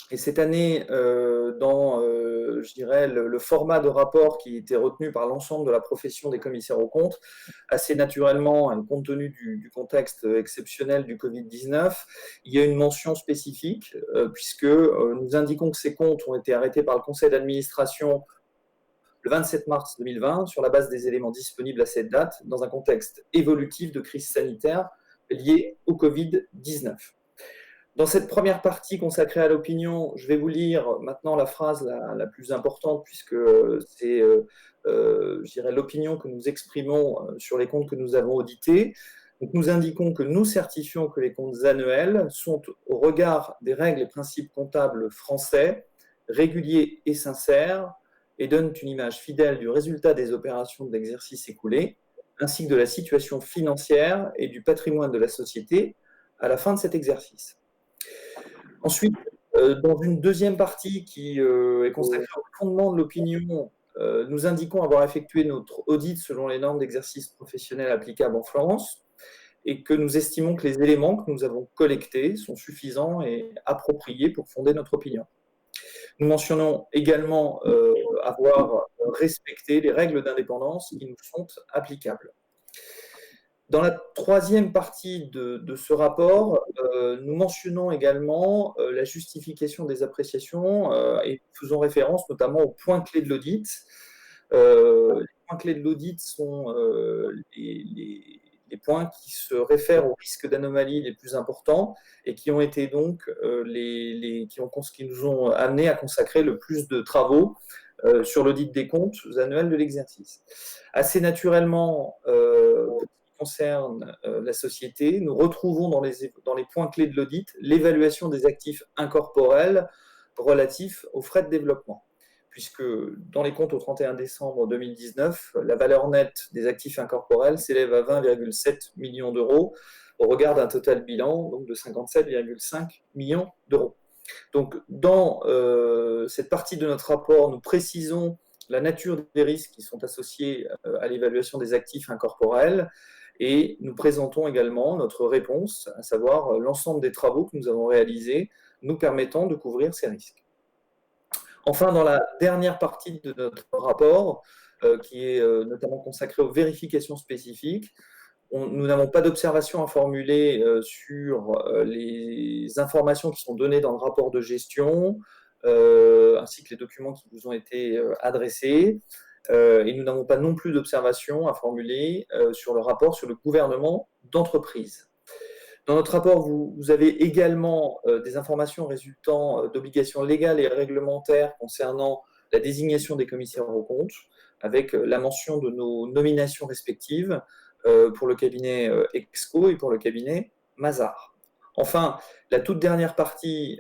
Et cette année, je dirais, le format de rapport qui était retenu par l'ensemble de la profession des commissaires aux comptes, assez naturellement, compte tenu du contexte exceptionnel du Covid-19, il y a une mention spécifique, puisque nous indiquons que ces comptes ont été arrêtés par le conseil d'administration le 27 mars 2020 sur la base des éléments disponibles à cette date dans un contexte évolutif de crise sanitaire liée au Covid-19. Dans cette première partie consacrée à l'opinion, je vais vous lire maintenant la phrase la plus importante puisque c'est je dirais, l'opinion que nous exprimons sur les comptes que nous avons audités. Donc, nous indiquons que nous certifions que les comptes annuels sont, au regard des règles et principes comptables français, réguliers et sincères, et donnent une image fidèle du résultat des opérations de l'exercice écoulé, ainsi que de la situation financière et du patrimoine de la société à la fin de cet exercice. Ensuite, dans une deuxième partie qui est consacrée au fondement de l'opinion, nous indiquons avoir effectué notre audit selon les normes d'exercice professionnel applicables en France et que nous estimons que les éléments que nous avons collectés sont suffisants et appropriés pour fonder notre opinion. Nous mentionnons également avoir respecté les règles d'indépendance qui nous sont applicables. Dans la troisième partie de ce rapport, nous mentionnons également la justification des appréciations et faisons référence notamment aux points clés de l'audit. Les points clés de l'audit sont les points qui se réfèrent aux risques d'anomalie les plus importants et qui ont été donc qui nous ont amenés à consacrer le plus de travaux sur l'audit des comptes annuels de l'exercice. Assez naturellement, concerne la société, nous retrouvons dans les points clés de l'audit l'évaluation des actifs incorporels relatifs aux frais de développement, puisque dans les comptes au 31 décembre 2019, la valeur nette des actifs incorporels s'élève à 20,7 millions d'euros au regard d'un total bilan donc, de 57,5 millions d'euros. Donc, dans cette partie de notre rapport, nous précisons la nature des risques qui sont associés à l'évaluation des actifs incorporels et nous présentons également notre réponse, à savoir l'ensemble des travaux que nous avons réalisés nous permettant de couvrir ces risques. Enfin, dans la dernière partie de notre rapport, qui est notamment consacrée aux vérifications spécifiques, nous n'avons pas d'observation à formuler sur les informations qui sont données dans le rapport de gestion, ainsi que les documents qui vous ont été adressés. Et nous n'avons pas non plus d'observation à formuler sur le rapport sur le gouvernement d'entreprise. Dans notre rapport, vous avez également des informations résultant d'obligations légales et réglementaires concernant la désignation des commissaires aux comptes, avec la mention de nos nominations respectives pour le cabinet Exco et pour le cabinet Mazars. Enfin, la toute dernière partie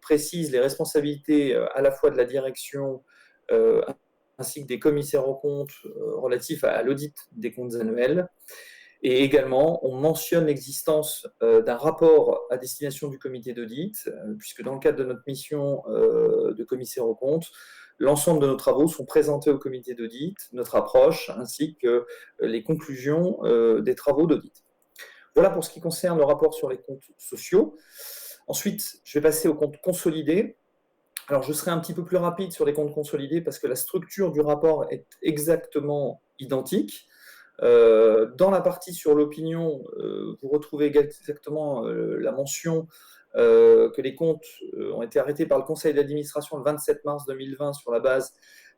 précise les responsabilités à la fois de la direction ainsi que des commissaires aux comptes relatifs à l'audit des comptes annuels. Et également, on mentionne l'existence d'un rapport à destination du comité d'audit, puisque dans le cadre de notre mission de commissaire aux comptes, l'ensemble de nos travaux sont présentés au comité d'audit, notre approche, ainsi que les conclusions des travaux d'audit. Voilà pour ce qui concerne le rapport sur les comptes sociaux. Ensuite, je vais passer aux comptes consolidés. Alors, je serai un petit peu plus rapide sur les comptes consolidés parce que la structure du rapport est exactement identique. Dans la partie sur l'opinion, vous retrouvez exactement la mention que les comptes ont été arrêtés par le Conseil d'administration le 27 mars 2020 sur la base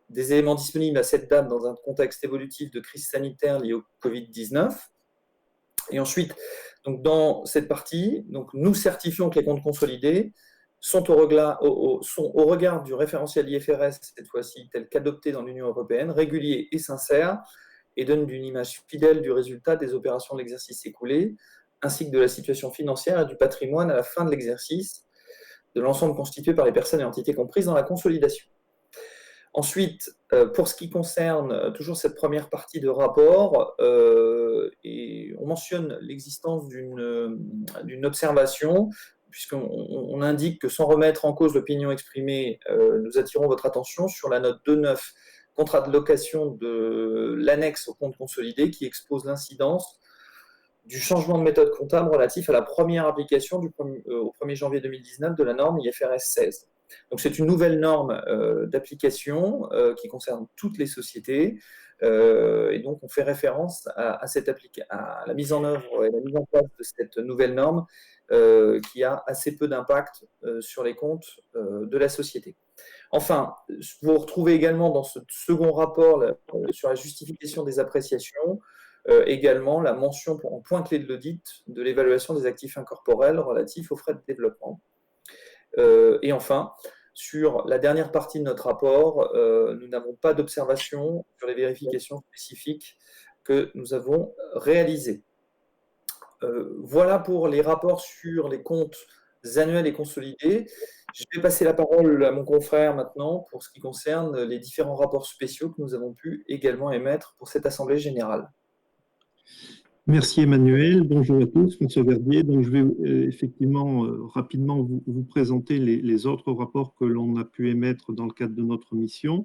des éléments disponibles à cette date dans un contexte évolutif de crise sanitaire liée au Covid-19. Et ensuite, donc dans cette partie, donc nous certifions que les comptes consolidés sont au regard du référentiel IFRS, cette fois-ci tel qu'adopté dans l'Union européenne, réguliers et sincères, et donnent une image fidèle du résultat des opérations de l'exercice écoulé, ainsi que de la situation financière et du patrimoine à la fin de l'exercice, de l'ensemble constitué par les personnes et entités comprises dans la consolidation. Ensuite, pour ce qui concerne toujours cette première partie de rapport, et on mentionne l'existence d'une observation, puisqu'on indique que sans remettre en cause l'opinion exprimée, nous attirons votre attention sur la note 2.9, contrat de location de l'annexe au compte consolidé qui expose l'incidence du changement de méthode comptable relatif à la première application au 1er janvier 2019 de la norme IFRS 16. Donc c'est une nouvelle norme d'application qui concerne toutes les sociétés et donc on fait référence à la mise en œuvre et la mise en place de cette nouvelle norme qui a assez peu d'impact sur les comptes de la société. Enfin, vous retrouvez également dans ce second rapport sur la justification des appréciations, également la mention en point clé de l'audit de l'évaluation des actifs incorporels relatifs aux frais de développement. Et enfin, sur la dernière partie de notre rapport, nous n'avons pas d'observation sur les vérifications spécifiques que nous avons réalisées. Voilà pour les rapports sur les comptes annuels et consolidés. Je vais passer la parole à mon confrère maintenant pour ce qui concerne les différents rapports spéciaux que nous avons pu également émettre pour cette Assemblée générale. Merci Emmanuel, bonjour à tous, François Verdier. Donc je vais effectivement rapidement vous présenter les autres rapports que l'on a pu émettre dans le cadre de notre mission.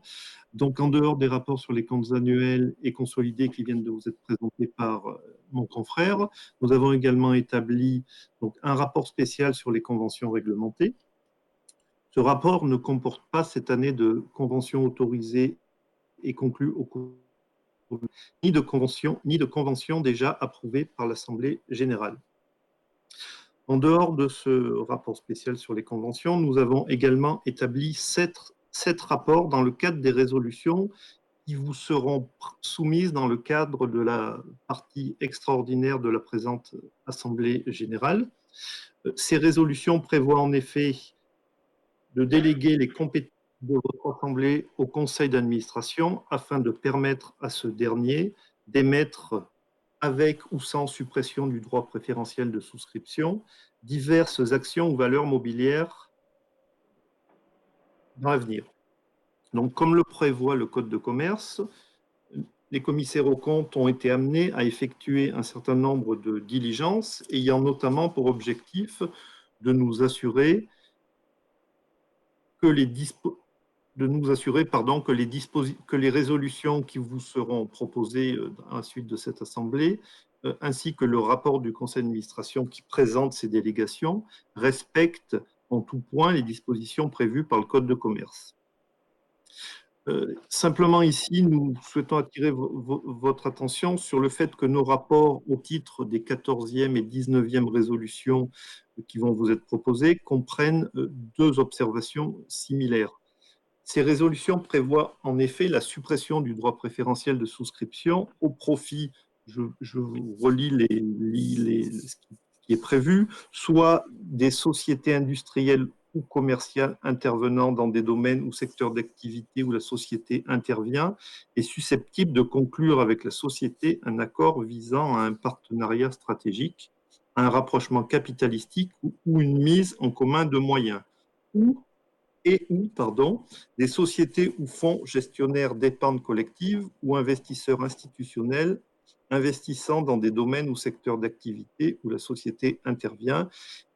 Donc en dehors des rapports sur les comptes annuels et consolidés qui viennent de vous être présentés par mon confrère, nous avons également établi donc, un rapport spécial sur les conventions réglementées. Ce rapport ne comporte pas cette année de conventions autorisées et conclues au cours ni de convention déjà approuvée par l'Assemblée générale. En dehors de ce rapport spécial sur les conventions, nous avons également établi 7 rapports dans le cadre des résolutions qui vous seront soumises dans le cadre de la partie extraordinaire de la présente Assemblée générale. Ces résolutions prévoient en effet de déléguer les compétences de votre Assemblée au Conseil d'administration afin de permettre à ce dernier d'émettre, avec ou sans suppression du droit préférentiel de souscription, diverses actions ou valeurs mobilières dans l'avenir. Donc, comme le prévoit le Code de commerce, les commissaires aux comptes ont été amenés à effectuer un certain nombre de diligences ayant notamment pour objectif de nous assurer que les résolutions qui vous seront proposées à la suite de cette Assemblée, ainsi que le rapport du Conseil d'administration qui présente ces délégations, respectent en tout point les dispositions prévues par le Code de commerce. Simplement ici, nous souhaitons attirer votre attention sur le fait que nos rapports au titre des 14e et 19e résolutions qui vont vous être proposées comprennent 2 observations similaires. Ces résolutions prévoient en effet la suppression du droit préférentiel de souscription au profit, je vous relis ce qui est prévu, soit des sociétés industrielles ou commerciales intervenant dans des domaines ou secteurs d'activité où la société intervient est susceptible de conclure avec la société un accord visant à un partenariat stratégique, un rapprochement capitalistique ou une mise en commun de moyens, ou des sociétés ou fonds gestionnaires d'épargne collective ou investisseurs institutionnels investissant dans des domaines ou secteurs d'activité où la société intervient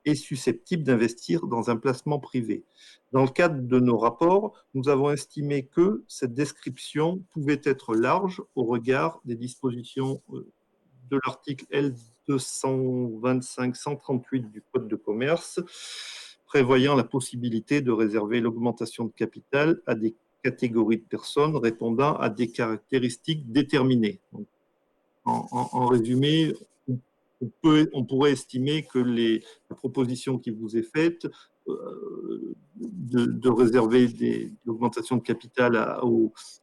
est susceptible d'investir dans un placement privé. Dans le cadre de nos rapports, nous avons estimé que cette description pouvait être large au regard des dispositions de l'article L225-138 du Code de commerce, prévoyant la possibilité de réserver l'augmentation de capital à des catégories de personnes répondant à des caractéristiques déterminées. Donc, en résumé, on pourrait estimer que la proposition qui vous est faite de réserver l'augmentation de capital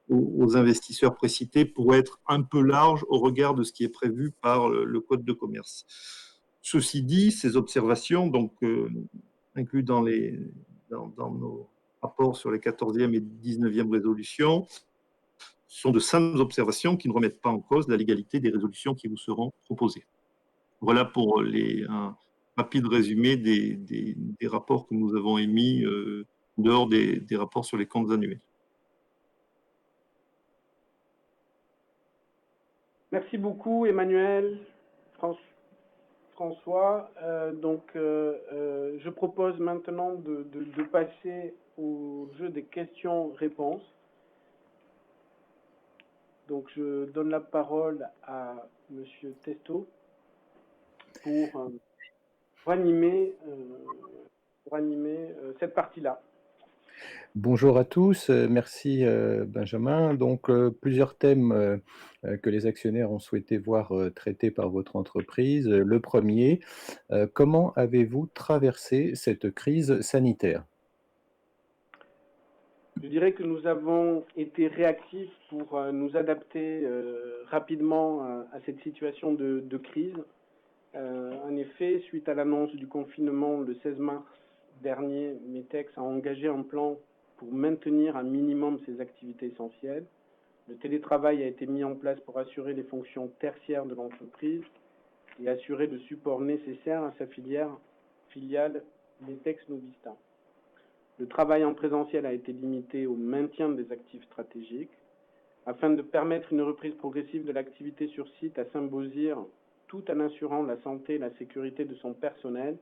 aux investisseurs précités pourrait être un peu large au regard de ce qui est prévu par le Code de commerce. Ceci dit, ces observations, donc inclus dans nos rapports sur les 14e et 19e résolutions, sont de simples observations qui ne remettent pas en cause la légalité des résolutions qui vous seront proposées. Voilà pour un rapide résumé des rapports que nous avons émis en dehors des rapports sur les comptes annuels. Merci beaucoup Emmanuel, François. Je propose maintenant de passer au jeu des questions-réponses. Donc, je donne la parole à Monsieur Testo pour animer cette partie-là. Bonjour à tous, merci Benjamin. Donc, plusieurs thèmes que les actionnaires ont souhaité voir traités par votre entreprise. Le premier, comment avez-vous traversé cette crise sanitaire ? Je dirais que nous avons été réactifs pour nous adapter rapidement à cette situation de crise. En effet, suite à l'annonce du confinement le 16 mars dernier, METEX a engagé un plan pour maintenir un minimum ses activités essentielles. Le télétravail a été mis en place pour assurer les fonctions tertiaires de l'entreprise et assurer le support nécessaire à sa filiale METEX Novista. Le travail en présentiel a été limité au maintien des actifs stratégiques. Afin de permettre une reprise progressive de l'activité sur site à Saint-Beauzire, tout en assurant la santé et la sécurité de son personnel,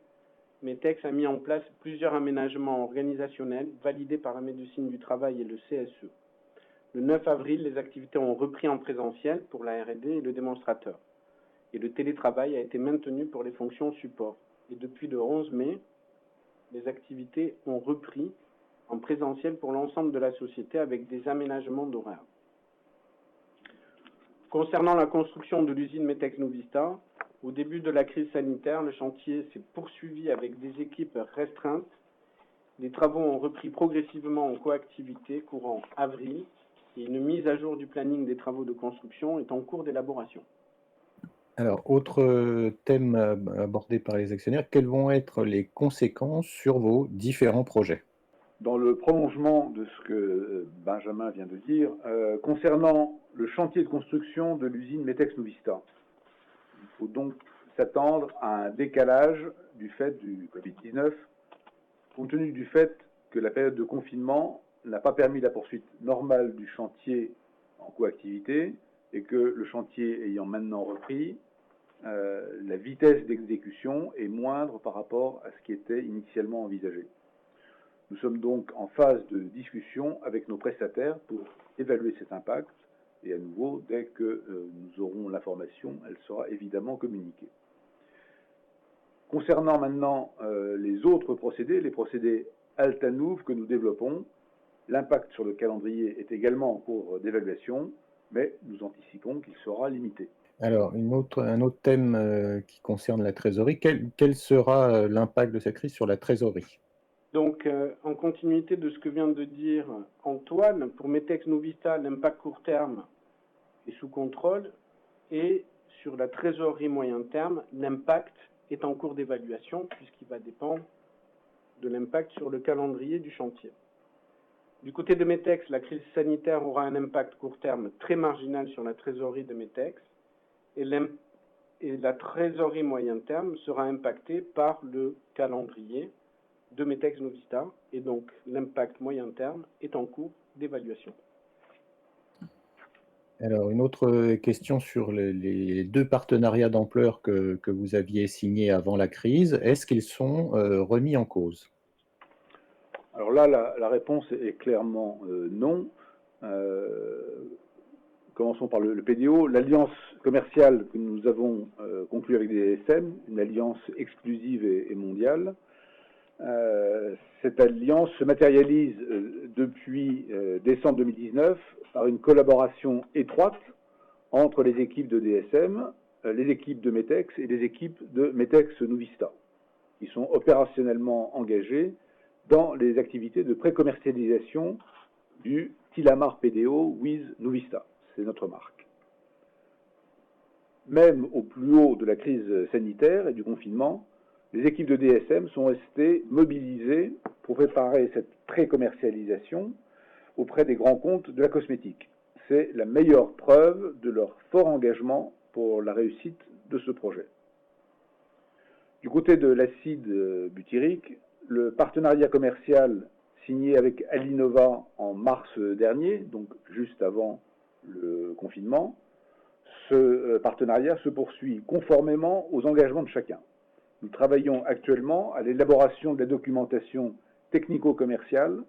METEX a mis en place plusieurs aménagements organisationnels validés par la médecine du travail et le CSE. Le 9 avril, les activités ont repris en présentiel pour la R&D et le démonstrateur. Et le télétravail a été maintenu pour les fonctions support. Et depuis le 11 mai, les activités ont repris en présentiel pour l'ensemble de la société avec des aménagements d'horaire. Concernant la construction de l'usine METEX Novista, au début de la crise sanitaire, le chantier s'est poursuivi avec des équipes restreintes. Les travaux ont repris progressivement en coactivité courant avril et une mise à jour du planning des travaux de construction est en cours d'élaboration. Alors, autre thème abordé par les actionnaires, quelles vont être les conséquences sur vos différents projets? Dans le prolongement de ce que Benjamin vient de dire, concernant le chantier de construction de l'usine METEX Novista, il faut donc s'attendre à un décalage du fait du Covid-19, compte tenu du fait que la période de confinement n'a pas permis la poursuite normale du chantier en coactivité et que le chantier ayant maintenant repris, la vitesse d'exécution est moindre par rapport à ce qui était initialement envisagé. Nous sommes donc en phase de discussion avec nos prestataires pour évaluer cet impact et à nouveau, dès que nous aurons l'information, elle sera évidemment communiquée. Concernant maintenant les autres procédés, les procédés Altanouv que nous développons, l'impact sur le calendrier est également en cours d'évaluation, mais nous anticipons qu'il sera limité. Alors, un autre thème qui concerne la trésorerie, quel sera l'impact de cette crise sur la trésorerie? Donc, en continuité de ce que vient de dire Antoine, pour METEX Novista, l'impact court terme est sous contrôle et sur la trésorerie moyen terme, l'impact est en cours d'évaluation puisqu'il va dépendre de l'impact sur le calendrier du chantier. Du côté de METEX, la crise sanitaire aura un impact court terme très marginal sur la trésorerie de METEX et la trésorerie moyen terme sera impactée par le calendrier de METEX Novista et donc l'impact moyen terme est en cours d'évaluation. Alors, une autre question sur les deux partenariats d'ampleur que vous aviez signés avant la crise. Est-ce qu'ils sont remis en cause? Alors là, la réponse est clairement non. Commençons par le PDO. L'alliance commerciale que nous avons conclue avec des DSM, une alliance exclusive et mondiale, cette alliance se matérialise depuis décembre 2019 par une collaboration étroite entre les équipes de DSM, les équipes de METEX et les équipes de METEX Novista, qui sont opérationnellement engagées dans les activités de pré-commercialisation du Tilamar PDO with Novista. C'est notre marque. Même au plus haut de la crise sanitaire et du confinement, les équipes de DSM sont restées mobilisées pour préparer cette pré-commercialisation auprès des grands comptes de la cosmétique. C'est la meilleure preuve de leur fort engagement pour la réussite de ce projet. Du côté de l'acide butyrique, le partenariat commercial signé avec Alinova en mars dernier, donc juste avant le confinement, ce partenariat se poursuit conformément aux engagements de chacun. Nous travaillons actuellement à l'élaboration de la documentation technico-commerciale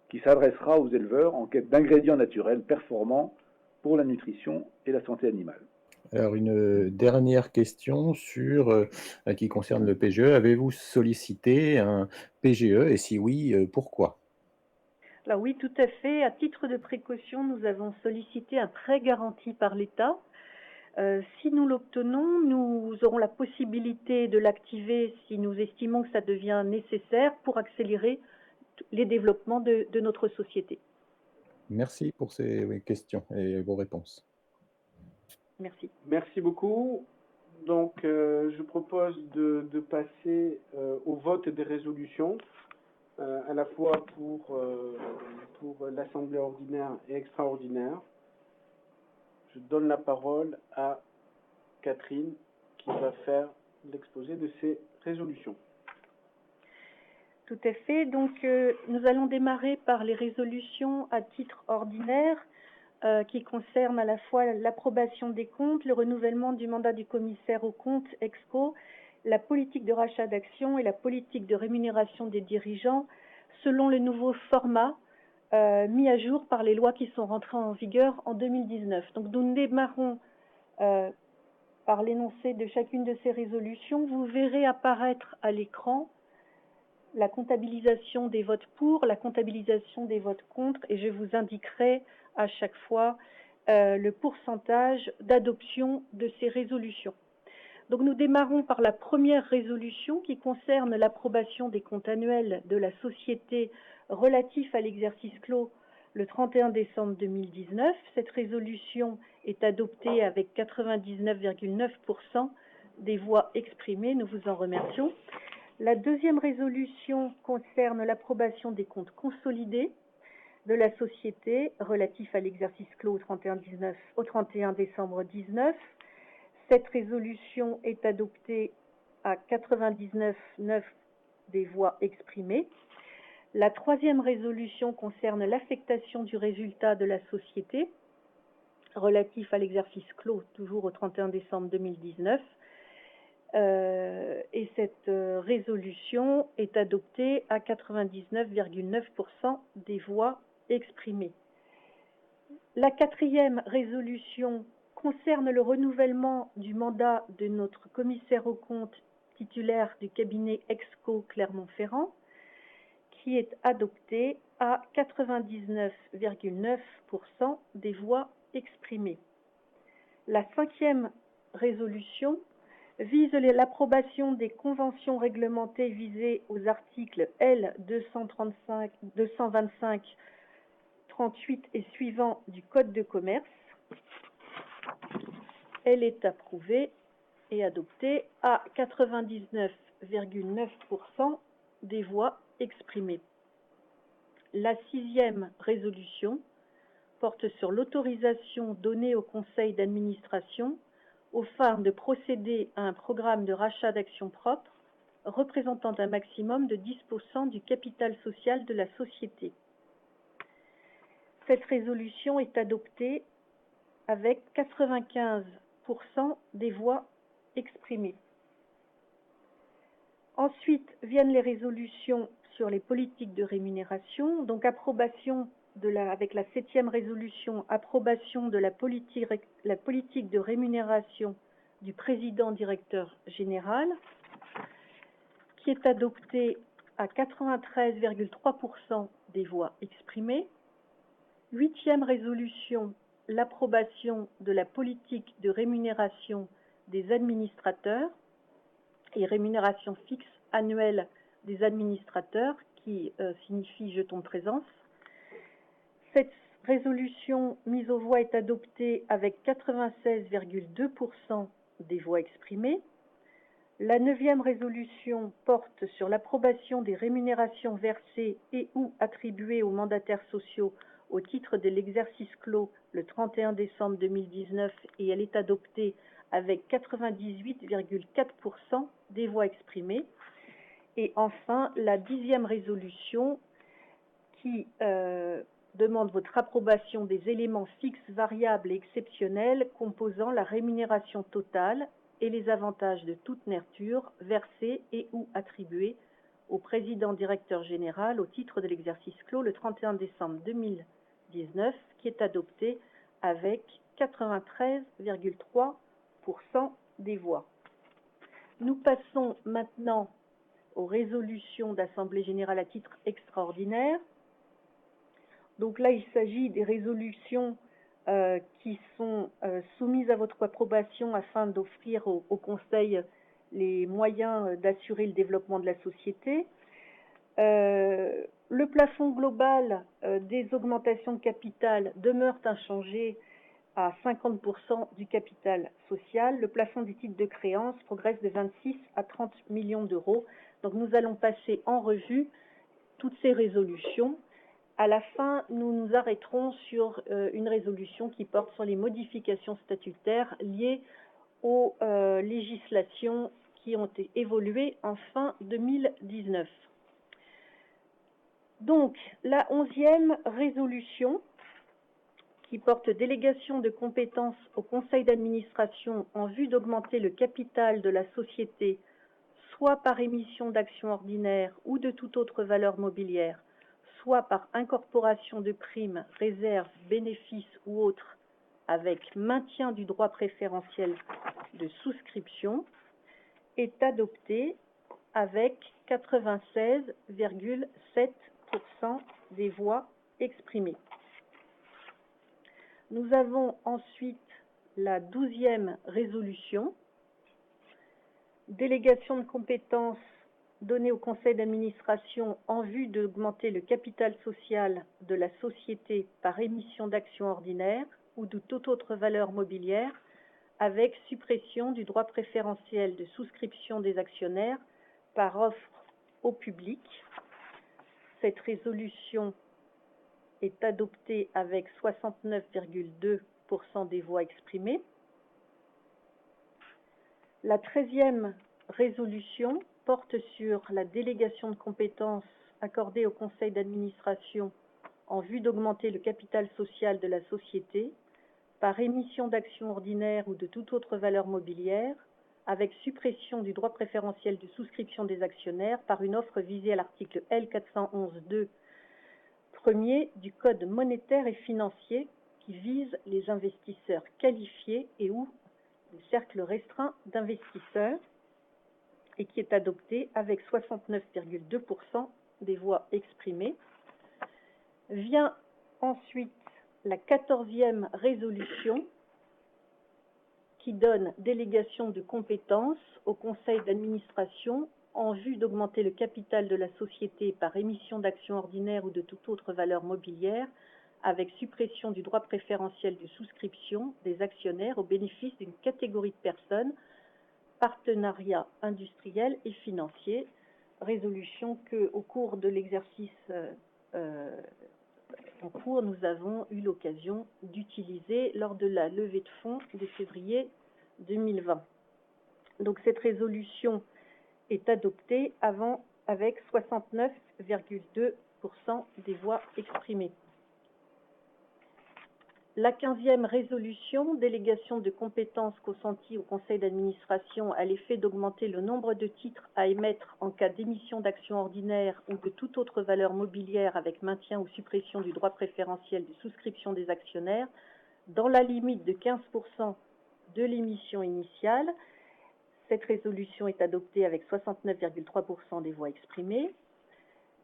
qui s'adressera aux éleveurs en quête d'ingrédients naturels performants pour la nutrition et la santé animale. Alors, une dernière question qui concerne le PGE. Avez-vous sollicité un PGE et si oui, pourquoi? Alors oui, tout à fait. À titre de précaution, nous avons sollicité un prêt garanti par l'État. Si nous l'obtenons, nous aurons la possibilité de l'activer si nous estimons que ça devient nécessaire pour accélérer les développements de notre société. Merci pour ces questions et vos réponses. Merci. Merci beaucoup. Donc, je propose de passer au vote des résolutions, à la fois pour l'Assemblée ordinaire et extraordinaire. Je donne la parole à Catherine, qui va faire l'exposé de ces résolutions. Tout à fait. Donc, nous allons démarrer par les résolutions à titre ordinaire qui concernent à la fois l'approbation des comptes, le renouvellement du mandat du commissaire aux comptes, EXCO, la politique de rachat d'actions et la politique de rémunération des dirigeants selon le nouveau format mis à jour par les lois qui sont rentrées en vigueur en 2019. Donc, nous démarrons par l'énoncé de chacune de ces résolutions. Vous verrez apparaître à l'écran la comptabilisation des votes pour, la comptabilisation des votes contre, et je vous indiquerai à chaque fois le pourcentage d'adoption de ces résolutions. Donc nous démarrons par la première résolution qui concerne l'approbation des comptes annuels de la société relatifs à l'exercice clos le 31 décembre 2019. Cette résolution est adoptée avec 99,9% des voix exprimées. Nous vous en remercions. La deuxième résolution concerne l'approbation des comptes consolidés de la société relatifs à l'exercice clos au 31 décembre 2019. Cette résolution est adoptée à 99,9% des voix exprimées. La troisième résolution concerne l'affectation du résultat de la société relatif à l'exercice clos, toujours au 31 décembre 2019. Et cette résolution est adoptée à 99,9% des voix exprimées. La quatrième résolution concerne le renouvellement du mandat de notre commissaire aux comptes titulaire du cabinet EXCO Clermont-Ferrand, qui est adoptée à 99,9% des voix exprimées. La cinquième résolution vise l'approbation des conventions réglementées visées aux articles L. 225, 38 et suivants du Code de commerce. Elle est approuvée et adoptée à 99,9% des voix exprimées. La sixième résolution porte sur l'autorisation donnée au conseil d'administration aux fins de procéder à un programme de rachat d'actions propres représentant un maximum de 10% du capital social de la société. Cette résolution est adoptée avec 95% des voix exprimées. Ensuite viennent les résolutions sur les politiques de rémunération, donc approbation avec la septième résolution, approbation de la politique de rémunération du président directeur général, qui est adoptée à 93,3% des voix exprimées. Huitième résolution, l'approbation de la politique de rémunération des administrateurs et rémunération fixe annuelle des administrateurs, qui signifie jeton de présence. Cette résolution mise aux voix est adoptée avec 96,2% des voix exprimées. La neuvième résolution porte sur l'approbation des rémunérations versées et ou attribuées aux mandataires sociaux au titre de l'exercice clos le 31 décembre 2019 et elle est adoptée avec 98,4% des voix exprimées. Et enfin, la dixième résolution qui demande votre approbation des éléments fixes, variables et exceptionnels composant la rémunération totale et les avantages de toute nature versés et ou attribués au président directeur général au titre de l'exercice clos le 31 décembre 2019, qui est adopté avec 93,3% des voix. Nous passons maintenant aux résolutions d'Assemblée générale à titre extraordinaire. Donc là, il s'agit des résolutions qui sont soumises à votre approbation afin d'offrir au Conseil les moyens d'assurer le développement de la société. Le plafond global des augmentations de capital demeure inchangé à 50% du capital social. Le plafond des titres de créance progresse de 26 à 30 millions d'euros. Donc nous allons passer en revue toutes ces résolutions. À la fin, nous nous arrêterons sur une résolution qui porte sur les modifications statutaires liées aux législations qui ont été évoluées en fin 2019. Donc, la 11e résolution qui porte délégation de compétences au conseil d'administration en vue d'augmenter le capital de la société, soit par émission d'actions ordinaires ou de toute autre valeur mobilière, soit par incorporation de primes, réserves, bénéfices ou autres, avec maintien du droit préférentiel de souscription, est adoptée avec 96,7% des voix exprimées. Nous avons ensuite la 12e résolution, délégation de compétences donnée au conseil d'administration en vue d'augmenter le capital social de la société par émission d'actions ordinaires ou de toute autre valeur mobilière, avec suppression du droit préférentiel de souscription des actionnaires par offre au public. Cette résolution est adoptée avec 69,2% des voix exprimées. La 13e résolution porte sur la délégation de compétences accordée au conseil d'administration en vue d'augmenter le capital social de la société par émission d'actions ordinaires ou de toute autre valeur mobilière, avec suppression du droit préférentiel de souscription des actionnaires par une offre visée à l'article L411-2 premier du Code monétaire et financier qui vise les investisseurs qualifiés et ou le cercle restreint d'investisseurs et qui est adopté avec 69,2% des voix exprimées. Vient ensuite la 14e résolution qui donne délégation de compétences au conseil d'administration en vue d'augmenter le capital de la société par émission d'actions ordinaires ou de toute autre valeur mobilière, avec suppression du droit préférentiel de souscription des actionnaires au bénéfice d'une catégorie de personnes, partenariat industriel et financier, résolution que, au cours de l'exercice en cours, nous avons eu l'occasion d'utiliser lors de la levée de fonds de février 2020. Donc cette résolution est adoptée avec 69,2% des voix exprimées. La 15e résolution, délégation de compétences consenties au conseil d'administration à l'effet d'augmenter le nombre de titres à émettre en cas d'émission d'actions ordinaires ou de toute autre valeur mobilière avec maintien ou suppression du droit préférentiel de souscription des actionnaires dans la limite de 15% de l'émission initiale. Cette résolution est adoptée avec 69,3% des voix exprimées.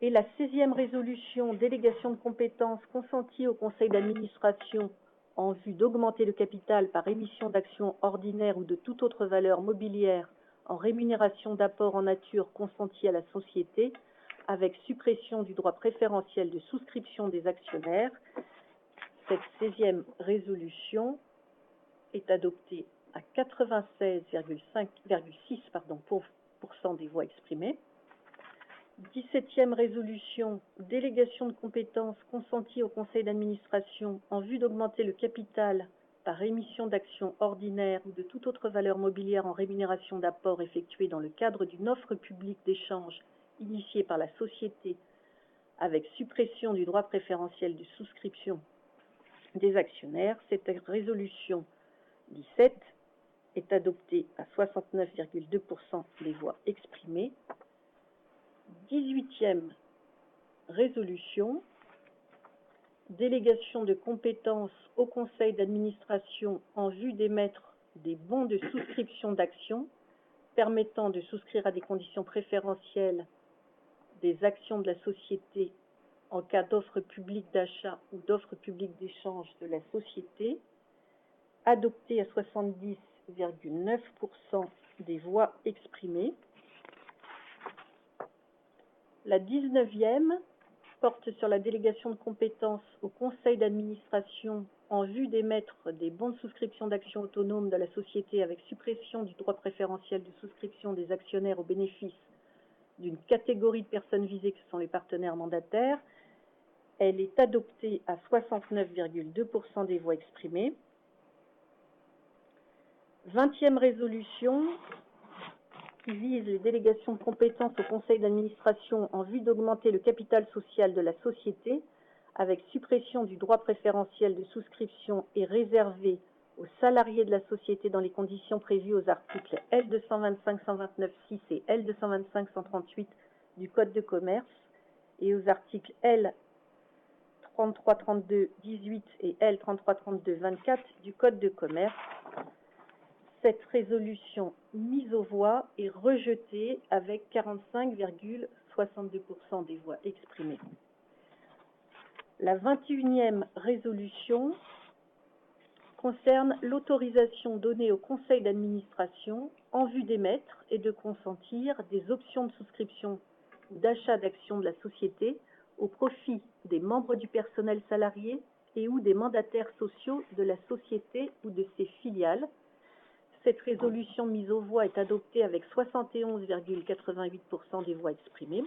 Et la 16e résolution, délégation de compétences consentie au conseil d'administration en vue d'augmenter le capital par émission d'actions ordinaires ou de toute autre valeur mobilière en rémunération d'apport en nature consentie à la société, avec suppression du droit préférentiel de souscription des actionnaires. Cette 16e résolution est adoptée à 96,6% des voix exprimées. 17e résolution, délégation de compétences consentie au conseil d'administration en vue d'augmenter le capital par émission d'actions ordinaires ou de toute autre valeur mobilière en rémunération d'apport effectuée dans le cadre d'une offre publique d'échange initiée par la société avec suppression du droit préférentiel de souscription des actionnaires. Cette résolution 17 est adoptée à 69,2% des voix exprimées. 18e résolution, délégation de compétences au conseil d'administration en vue d'émettre des bons de souscription d'actions permettant de souscrire à des conditions préférentielles des actions de la société en cas d'offre publique d'achat ou d'offre publique d'échange de la société, adoptée à 70,9% des voix exprimées. La 19e porte sur la délégation de compétences au conseil d'administration en vue d'émettre des bons de souscription d'actions autonomes de la société avec suppression du droit préférentiel de souscription des actionnaires au bénéfice d'une catégorie de personnes visées que sont les partenaires mandataires. Elle est adoptée à 69,2% des voix exprimées. 20e résolution qui vise les délégations de compétences au conseil d'administration en vue d'augmenter le capital social de la société avec suppression du droit préférentiel de souscription et réservé aux salariés de la société dans les conditions prévues aux articles L225-129-6 et L225-138 du Code de commerce et aux articles L3332-18 et L3332-24 du Code de commerce. Cette résolution mise aux voix est rejetée avec 45,62% des voix exprimées. La 21e résolution concerne l'autorisation donnée au conseil d'administration en vue d'émettre et de consentir des options de souscription ou d'achat d'actions de la société au profit des membres du personnel salarié et ou des mandataires sociaux de la société ou de ses filiales. Cette résolution mise aux voix est adoptée avec 71,88% des voix exprimées.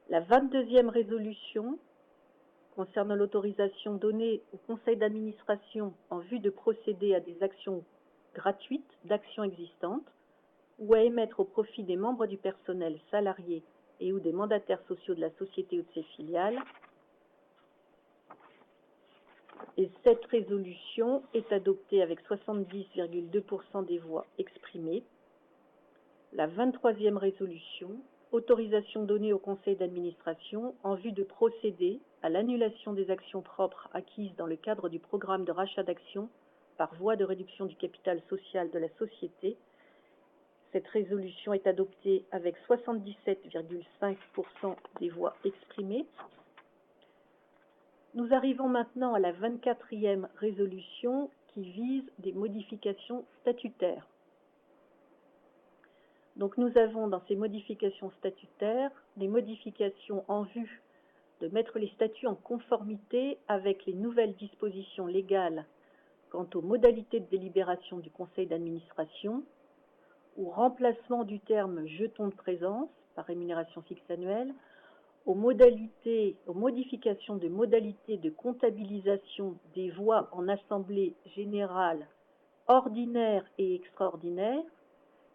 La 22e résolution concerne l'autorisation donnée au conseil d'administration en vue de procéder à des actions gratuites d'actions existantes ou à émettre au profit des membres du personnel salarié et ou des mandataires sociaux de la société ou de ses filiales. Et cette résolution est adoptée avec 70,2% des voix exprimées. La 23e résolution, autorisation donnée au conseil d'administration en vue de procéder à l'annulation des actions propres acquises dans le cadre du programme de rachat d'actions par voie de réduction du capital social de la société. Cette résolution est adoptée avec 77,5% des voix exprimées. Nous arrivons maintenant à la 24e résolution qui vise des modifications statutaires. Donc nous avons dans ces modifications statutaires des modifications en vue de mettre les statuts en conformité avec les nouvelles dispositions légales quant aux modalités de délibération du conseil d'administration, au remplacement du terme jeton de présence par rémunération fixe annuelle, aux modifications de modalités de comptabilisation des voix en assemblée générale ordinaire et extraordinaire,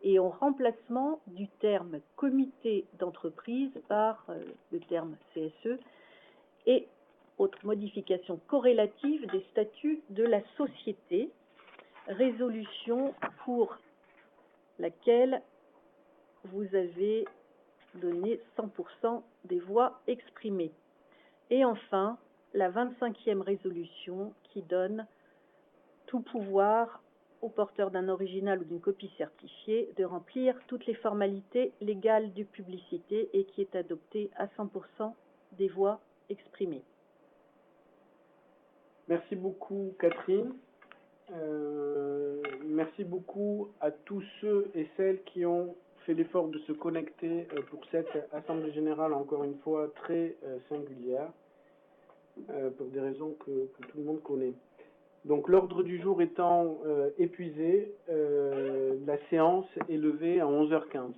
et au remplacement du terme comité d'entreprise par le terme CSE, et autres modifications corrélatives des statuts de la société, résolution pour laquelle vous avez donné 100% des voix exprimées. Et enfin, la 25e résolution qui donne tout pouvoir au porteur d'un original ou d'une copie certifiée de remplir toutes les formalités légales de publicité et qui est adoptée à 100% des voix exprimées. Merci beaucoup, Catherine. Merci beaucoup à tous ceux et celles qui ont fait l'effort de se connecter pour cette Assemblée Générale, encore une fois, très singulière, pour des raisons que tout le monde connaît. Donc, l'ordre du jour étant épuisé, la séance est levée à 11h15.